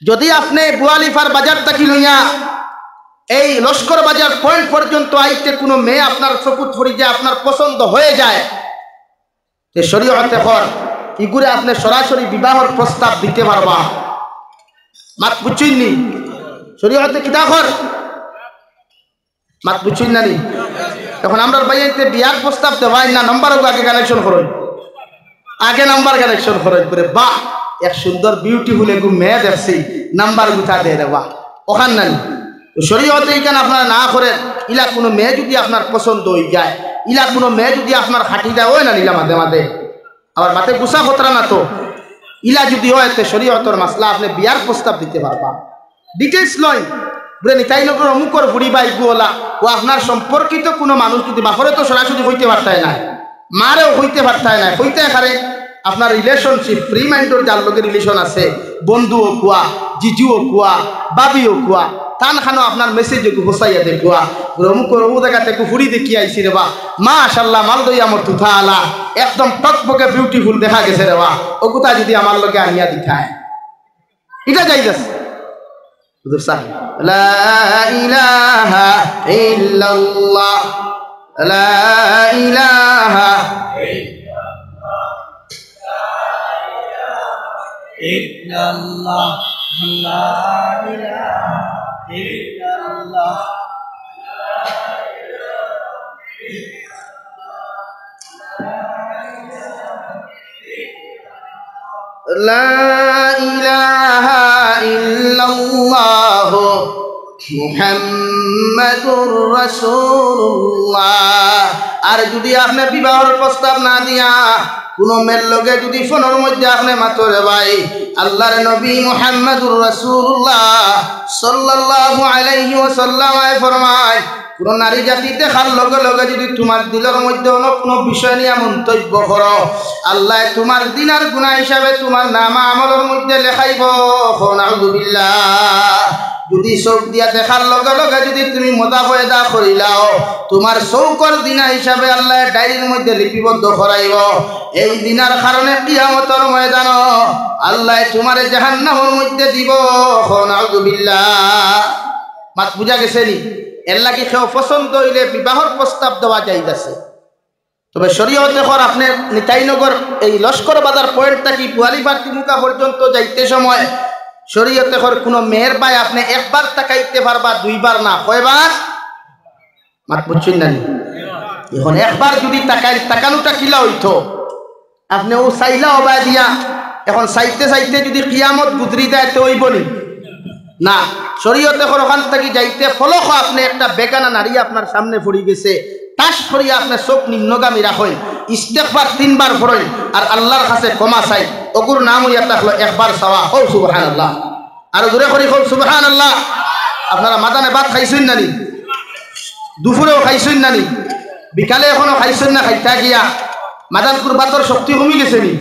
যদি আপনি বুয়ালিফার বাজার থাকি লইয়া এই লস্কর বাজার পয়েন্ট পর্যন্ত আইতে কোনো মেয়ে আপনার চকুত পড়ি যায় আপনার পছন্দ হয়ে যায় যে শরীয়তে পর ইগুরে আপনি সরাসরি বিবাহর প্রস্তাব দিতে পারবা মাত বুঝছেননি শরীয়তে কিতা কর মাত বুঝছেন না নি এখন আমরা বাইতে বিয়ার প্রস্তাব দেওয়াই না নাম্বার আগে কানেকশন করুন আগে নাম্বার কানেকশন করুন করে বাহ এক সুন্দর বিউটিফুল একটু মেয়ে দেখছি নাম্বার গুথা দিয়ে দেবা ওখান না শরীয়তে এইখানে আপনারা না করেন ইলা কোনো মেয়ে যদি আপনার পছন্দ হয়ে যায় ইলা কোনো মেয়ে যদি আপনার খাটি দেয় ওই না নিলা মাঝে মাঝে আবার মাঠে গুছা খতরা না তো ইলা যদি হয় শরীয়তের মাসলা আপনি বিয়ার প্রস্তাব দিতে পারবা ডিটেলস লয় বলে নিতাই নগর অমুকর বুড়ি বা ইগুলা ও আপনার সম্পর্কিত কোনো মানুষ যদি বাপরে তো সরাসরি হইতে পারতায় না মারেও হইতে পারতায় না হইতে পারে আপনার রিলেশনশিপ ফ্রি মাইন্ডের যার লোকের রিলেশন আছে বন্ধুও কুয়া জিজুও কুয়া বাবিও কুয়া তান খানো আপনার মেসেজ হোসাইয়া দেখুয়া অমুকর অমুক জায়গাতে ফুড়ি দেখি আইসি রে বা মাশাআল্লাহ মাল দই আমার তুথা আলা একদম টকবকে বিউটিফুল দেখা গেছে রে বা ও কোথায় যদি আমার লোকে আনিয়া দিখায় এটা যাইতেছে লা ইলাহা ইল্লাল্লাহ লা ইলাহা ইল্লাল্লাহ লা ইলাহা ইল্লাল্লাহ লা ইলাহা ইল্লাল্লাহ মুহাম্মাদুর রাসূলুল্লাহ আর যদি আপনি বিবাহের প্রস্তাব না দিয়া কোন মেয়ের লগে যদি ফোনের মধ্যে আপনি মাতরে ভাই আল্লাহর নবী মুহাম্মাদুর রাসূলুল্লাহ সাল্লাল্লাহু আলাইহি ওয়াসাল্লাম ফরমায় কোনো নারী জাতি দেখার লগে লগে যদি তোমার দিলের মধ্যে অন্য কোনো বিষয় নিয়ে মন্তব্য করো, আল্লাহ তোমার দিনার গুনাহ হিসাবে তোমার নামা আমলের মধ্যে লেখাইব। নাউযুবিল্লাহ। যদি চোখ দিয়া দেখার লগে লগে যদি তুমি মজা পয়দা করিলাও, তোমার চৌকর দিনা হিসাবে আল্লাহ ডায়েরির মধ্যে লিপিবদ্ধ করাইব। এই দিনার কারণে কিয়ামতের ময়দান আল্লাহ তোমার জাহান্নামের মধ্যে দিব। নাউযুবিল্লাহ। মাত বুঝা গেছে নি? এর লাগি কেউ পছন্দ হইলে বিবাহর প্রস্তাব দেওয়া যাইতেছে। তবে শরীয়তে কর আপনি নিতাইনগর এই লস্কর বাজার পয়েন্ট থাকি পুয়ালিবার তিমুকা পর্যন্ত যাইতে সময় শরীয়তে কর কোনো মেয়ের ভাই আপনি একবার তাকাইতে পারবা, দুইবার না, কয়বার? মাত বুঝছেন না? এখন একবার যদি তাকানোটা কিলা হইতো, আপনি ও চাইলা অবাই দিয়া এখন চাইতে চাইতে যদি কিয়ামত গুজরি দেয় তো হইব নি? না। শরীয়তে ওখান থেকে যাইতে ফলক আপনি একটা বেগানা নারী আপনার সামনে পড়ে গেছে, তাস করিয়া আপনার চোখ নিম্নগামী রাখেন, ইস্তেগফার 3 বার পড়েন আর আল্লাহর কাছে ক্ষমা চাই। ওগুর নাম হইয়া থাকলো একবার চাওয়া। হৌ সুবহানাল্লাহ। আর জোরে করি হৌ সুবহানাল্লাহ। আপনারা মাদানে ভাত খাইছেন নানি? দুপুরেও খাইছেন নানি? বিকালে এখনো খাইছেন না? খাইতা গিয়া মাদানপুর ভাতর শক্তি কমি গেছে নি?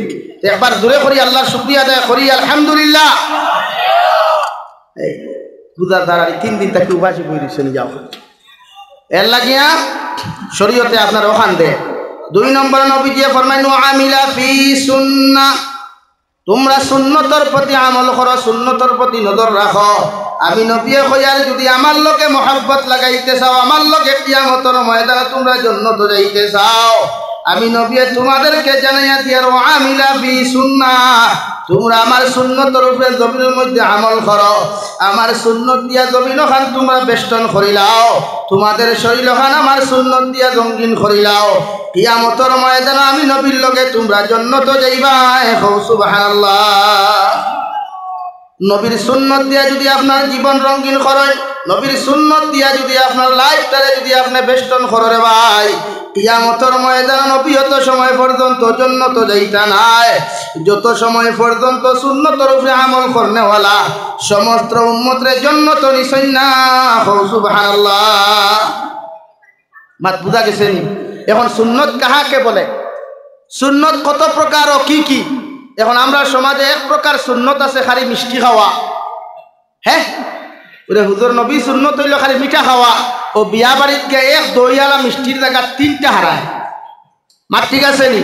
একবার জোরে করি আল্লাহর শুকরিয়া আদায় করি আলহামদুলিল্লাহ। পূজার দ্বারাই 3 দিন তাকে উপাসী বই দিচ্ছেন। যাও এর লাগিয়া শরীয়তে আপনার ওখান দে 2 নম্বর নবীজি ফরমাইন আমিলা ফি সুন্নাহ, তোমরা সুন্নতর প্রতি আমল করো, সুন্নতর প্রতি নজর রাখো। আমি নবী কইয়ার যদি আমার লগে মহব্বত লাগাইতে চাও, আমার লগে কিয়ামতের ময়দানে তোমরা জান্নাতে যাইতে চাও, আমি নবী তোমাদেরকে জানাইয়া দিয়ার আমিলা ফি সুন্নাহ, তোমরা আমার সুন্নতের উপরে জমিনের মধ্যে আমল করো। আমার সুন্নত দিয়া জমিন খান তোমরা বেষ্টন করিলাও, তোমাদের শরীর খান আমার সুন্নত দিয়া রঙিন করিলাও। কিয়ামতের ময়দানে আমি নবীর লগে তোমরা জান্নাতে যাইবা। সুবহানাল্লাহ। নবীর সুন্নত দিয়া যদি আপনার জীবন রঙিন করেন, নবীর সুন্নত দিয়া যদি আপনার লাইফটারে যদি আপনি বেষ্টন করেন ভাই, কিয়ামতের ময়দানে নবী যত সময় পর্যন্ত জান্নাত যাইতা নাই, যত সময় পর্যন্ত সুন্নতের উপরে আমল করনেওয়ালা সমস্ত উম্মতের জান্নাত নিছই না। সুবহানাল্লাহ। মাত বুঝা গেছে নি? এখন সুন্নত কাহাকে বলে, সুন্নত কত প্রকার ও কি কি? এখন আমরা সমাজে এক প্রকার সুন্নত আছে খালি মিষ্টি খাওয়া। হ্যাঁ ওরে হুজুর নবী সুন্নত হইল খালি মিঠা খাওয়া, ও বিয়া বাড়িত গিয়ে এক দইয়ালা মিষ্টির জায়গা 3টা হারায়। মার ঠিক আছে নি?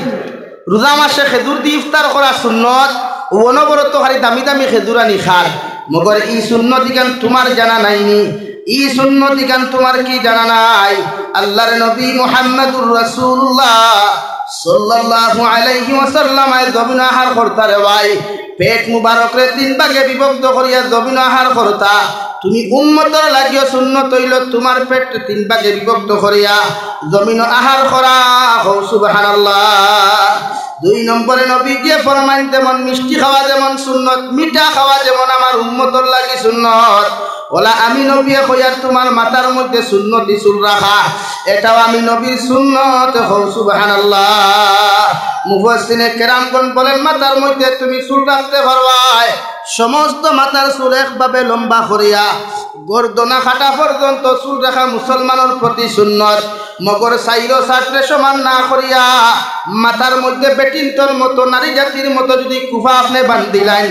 রোজা মাসে খেজুর দিয়ে ইফতার করা সুন্নত, ও অনবরত খালি দামি দামি খেজুর আনি খার। মগর ই সুন্নত ইগান তোমার জানা নাইনি, ই সুন্নত ইগান তোমার কি জানা নাই? আল্লাহর নবী মুহাম্মদুর রাসূলুল্লাহ সাল্লাল্লাহু আলাইহি ওয়াসাল্লাম জমিন আহার করতারে ভাই, পেট মুবারক রে 3 ভাগে বিভক্ত করিয়া জমিন আহার করতা। তুমি উম্মতের লাগিও সুন্নত হইল তোমার পেট 3 ভাগে বিভক্ত করিয়া জমিন আহার করা। সুবহানাল্লাহ। 2 নম্বরে নবী দিয়ে ফরমান যেমন মিষ্টি খাওয়া যেমন সুন্নত, মিঠা খাওয়া যেমন আমার উম্মতের লাগি সুন্নত, ওলা আমি নবী কইয়ার তোমার মাথার মধ্যে সুন্নতি চুল রাখা, এটাও আমি নবীর সুন্নত। সুবহানাল্লাহ। মুফাসসিরে কেরামগণ বলেন মাথার মধ্যে তুমি চুল রাখতে পারবা, সমস্ত মাথার চুল একভাবে লম্বা করিয়া গর্দনা কাটা পর্যন্ত চুল রাখা মুসলমানের প্রতি সুন্নত। মগর সাইরো সাটরে সমান না করিয়া মাথার মধ্যে বেটিনটর মতো নারী জাতির মতো যদি কুফা আপনি বান্ধিলেন,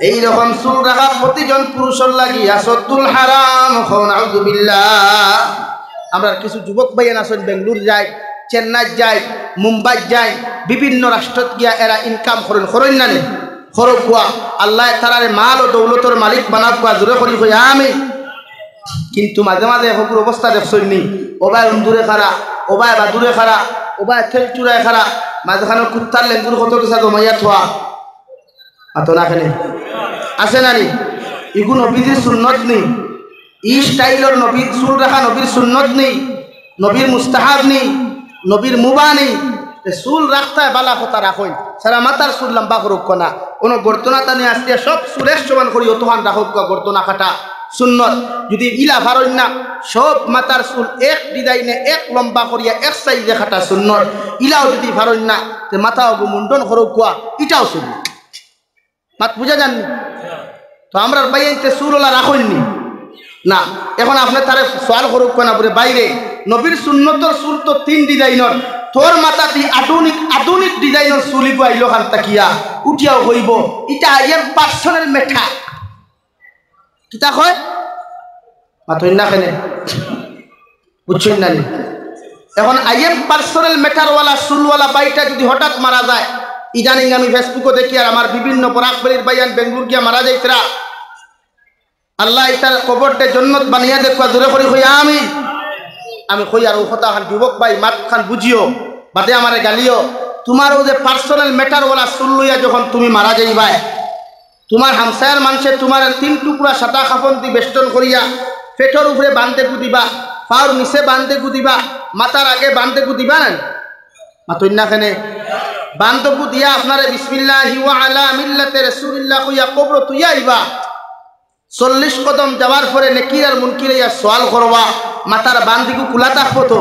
এইরকম চুল রাখা প্রতিজন পুরুষের লাগিয়া সদ্দুল হারাম। নাউযুবিল্লাহ। আমরা কিছু যুবক ভাইয়ের আসেন বেঙ্গলুর যায়, চেন্নাই যায়, মুম্বাই যায়, বিভিন্ন রাষ্ট্রত গিয়া এরা ইনকাম করেন, করেন না নে? খরচ কুয়া আল্লাহ তারারে মাল ও দৌলতর মালিক বানাব কুয়া জোরে করি কই আমি। কিন্তু মাঝে মাঝে হকুর অবস্থা দেখছই নি, ওবায় দূরে খারা, ওবায় বা দূরে খারা, ওবায় থেল চূড়ায় খারা, মাঝখানে কুত্তার লেঙ্গুর কত কিছু জমাইয়া থোয়া আতো না খেলে আছে না নি? এগুলো নবীর সুন্নত নেই, ই স্টাইলর নবীর চুল রাখা নবীর সুন্নত নেই, নবীর মুস্তাহাব নেই, নবীর মুবা নেই। চুল রাখতে বালা কথা রাখুন, সারা মাথার চুল লম্বা করুক না, কোনো গর্তনা টানে আসতে সব চুলের সমান করি অতহান রাখুক গর্তনা কাটা সুন্নত। যদি ইলা ভারণ না সব মাথার চুল এক ডিজাইনে এক লম্বা করিয়া এক সাইজে কাটা সুন্নত, ইলাও যদি ভারণ না তে মাথা মুন্ডন করুক কুয়া ইটাও সুন্নত। মাত বুঝা যাননি? তো আমরা বাইতে চুল ওলা রাখুননি না। এখন আপনি তারে সোয়াল করুক না বলে বাইরে নবীর সুন্নতর চুল তো 3 ডিজাইনের তোর মাথাটি আধুনিক আধুনিক ডিজাইনের চুলি গাইলো খান তাকিয়া উঠিয়াও হইব এটা আইএম পার্সোনাল মেঠা কিতা কয় মাথই না কেনে বুঝছেন না এখন আইএম পার্সোনাল মেটারওয়ালা চুলওয়ালা বাইটা যদি হঠাৎ মারা যায় ইদানিং আমি ফেসবুকে দেখি আর আমার বিভিন্ন বরাকবাড়ির বাইয়ান বেঙ্গুর গিয়া মারা যাইতরা আল্লাহ এটার কবরটা জন্নত বানিয়া দেখবা দূরে করি হই আমি কই আর ও কথা খান যুবক ভাই মাত খান বুঝিও বাদে আমারে গালিও তোমার ও যে পার্সোনাল মেটারওয়ালা চুল লইয়া যখন তুমি মারা যাইবা তোমার হামসায়ার মানুষে তোমার 3 টুকরা সাদা কাপড় দি বেষ্টন করিয়া পেটর উপরে বাঁধতে গুদিবা পাওয়ার নিচে বাঁধতে গুদিবা মাথার আগে বাঁধতে গুদিবা না মাতই না কেনে বান্ধবু দিয়া আপনারে বিসমিল্লাহি ওয়া আলা মিল্লাতে রাসূলিল্লাহ কইয়া কবর তুইয়া আইবা 40 কদম যাওয়ার পরে নেকির আর মুনকির ইয়া সওয়াল করবা মাথার বান্দিকু কুলা থাকবো তো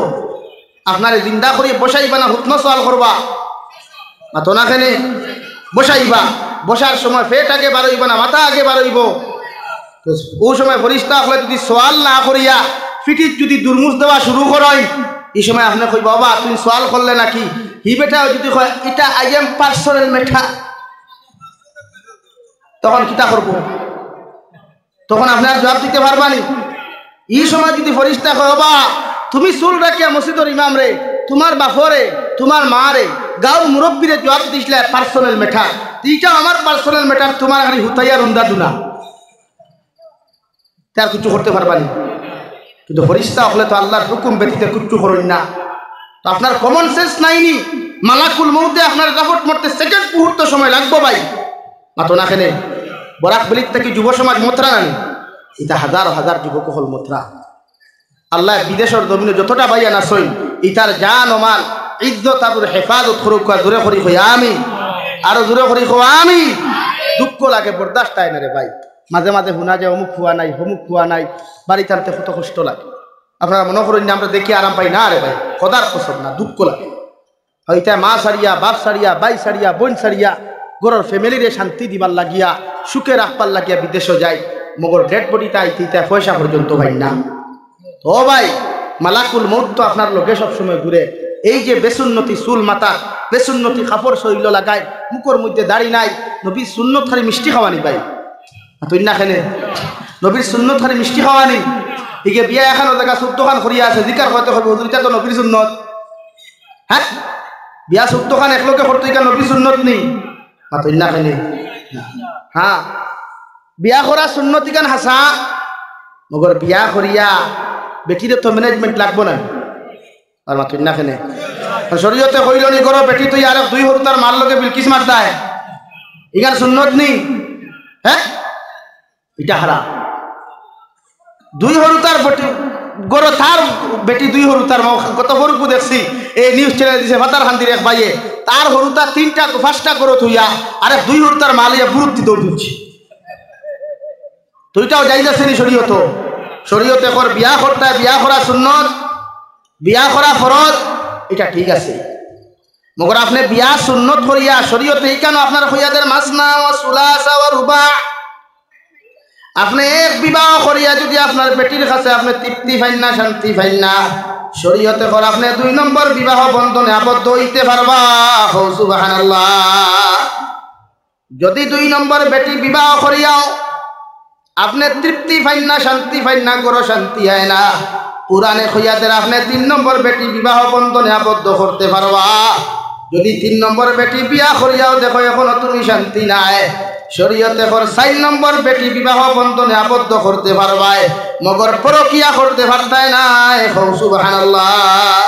আপনারে জিন্দা করিয়ে বসাইবা না হুকম সওয়াল করবা মাতো না কেনে বসাইবা বসার সময় পেট আগে বাড়াইবা না মাথা আগে বাড়াইব ও সময় ফরিস্তা হলে যদি সওয়াল না করিয়া ফিটির যদি দুর্মুষ দেওয়া শুরু করেন এই সময় আপনি কই বাবা তুমি সওয়াল করলে নাকি হি বেটা যদি কয় এটা আইএম পার্সোনাল মেঠা তখন কিতা করব তখন আপনার জবাব দিতে পারবানি এই সময় যদি ফরিস্তা কয় বাবা তুমি চুল রাখিয়া মসজিদের ইমাম রে তোমার বাপরে তোমার মা রে গাঁর মুরব্বীরে জবাব দিছিলে পার্সোনাল মেঠা এইটা আমার পার্সোনাল মেটার তোমার খালি হুতাইয়া রুন্দা দুনা তার কিছু করতে পারবানি কিন্তু ফরিস্তা হলে তো আল্লাহর হুকুম ব্যতীত কিচ্ছু করেন না তো আপনার কমন সেন্স নাইনি মালাকুল মউতে আপনার দাফট মরতে সেকেন্ড মুহূর্ত সময় লাগবো ভাই মাতো না কেনে বরাকবাড়ির থেকে যুব সমাজ মোত্রা নানি এটা হাজার হাজার যুবক হল মোত্রা আল্লাহ বিদেশের জমিনে যতটা ভাইয়া না সই ইতার জান ও মাল ইজ্জত আবুর হেফাজত করুক দূরে করি হই আমি আরো দূরে করি হো আমি দুঃখ লাগে বরদাস্ত হয় না রে ভাই মাঝে মাঝে শুনা যায় অমুক খুয়া নাই হমুক খুয়া নাই বাড়ি টানতে কত কষ্ট লাগে আপনারা মনে করেন না আমরা দেখি আরাম পাই না রে ভাই খোদার কসম না দুঃখ লাগে হয়তো মা সারিয়া বাপ সারিয়া বাই সারিয়া বোন সারিয়া গরর ফ্যামিলিরে শান্তি দিবার লাগিয়া সুখে রাখবার লাগিয়া বিদেশে যায় মগর ডেড বডিটা আইতে পয়সা পর্যন্ত ভাই না তো ভাই মালাকুল মউত তো আপনার লোকে সবসময় ঘুরে এই যে বেসুন্নতি চুল মাথা বেসুন্নতি কাপড় শৈল লাগায় মুখের মধ্যে দাড়ি নাই নবীর সুন্নত খালি মিষ্টি খাওয়ানি ভাই তুই না খেলে নবীর সুন্নত খালি মিষ্টি খাওয়ানি একে বিয়া এখানো জায়গা 14 খান করিয়া আছে জিকার করতে হবে হুজুরিটা তো নবীর সুন্নত হ্যাঁ বিয়া 14 খান একলোকে করতে গিয়ে নবীর সুন্নত নেই তুই না খেলে হ্যাঁ বিয়া করা সুন্নতি কান হাসা মগর বিয়া করিয়া বেটিরে তো ম্যানেজমেন্ট লাগবো না আর মাতুই না খেলে শরীয়তে কইল নি করো বেটি তুই আর 2 হরতার মার লগে বিলকিস মারতা হয় ইগার সুন্নত নেই হ্যাঁ এটা হারাম 2 হরতার বেটি গরো তার বেটি 2 হরতার কত বড়কু দেখছি এই নিউজ চ্যানেল দিছে ফাতার খান্দির এক ভাইয়ে তার হরুতা 3টা 5টা করো তুইয়া আরে 2 হরতার মালিয়া বুরুত্তি দৌড় দিচ্ছি তুইটাও যাইজ আছে নি শরীয়তে কর বিয়া করতে বিয়া করা সুন্নত বিয়া করা ফরজ এটা ঠিক আছে মগর আপনি বিয়া সুন্নত করিয়া শরীয়তে এই কেন আপনার হইয়াদের মাসনা ও সুলাসা ও রুবা আপনি এক বিবাহ করিয়া যদি আপনার বেটির কাছে আপনি তৃপ্তি পাইন না শান্তি পাইন না শরীয়তে কর আপনি 2 নম্বর বিবাহ বন্ধনে আবদ্ধ হইতে পারবা সুবহানাল্লাহ যদি 2 নম্বর বেটি বিবাহ করিয়াও আপনি তৃপ্তি পাইন না শান্তি পাইন না গরো শান্তি হয় না পুরানে খইয়াদের আপনি 3 নম্বর বেটি বিবাহ বন্ধনে আবদ্ধ করতে পারবা যদি 3 নম্বর বেটি বিয়া করিয়াও দেখো এখনো তুমি শান্তি নাই শরীয়তে কর 4 নম্বর বেটি বিবাহ বন্ধনে আবদ্ধ করতে পারবা মগর পরকিয়া করতে পারতায় না সুবহানাল্লাহ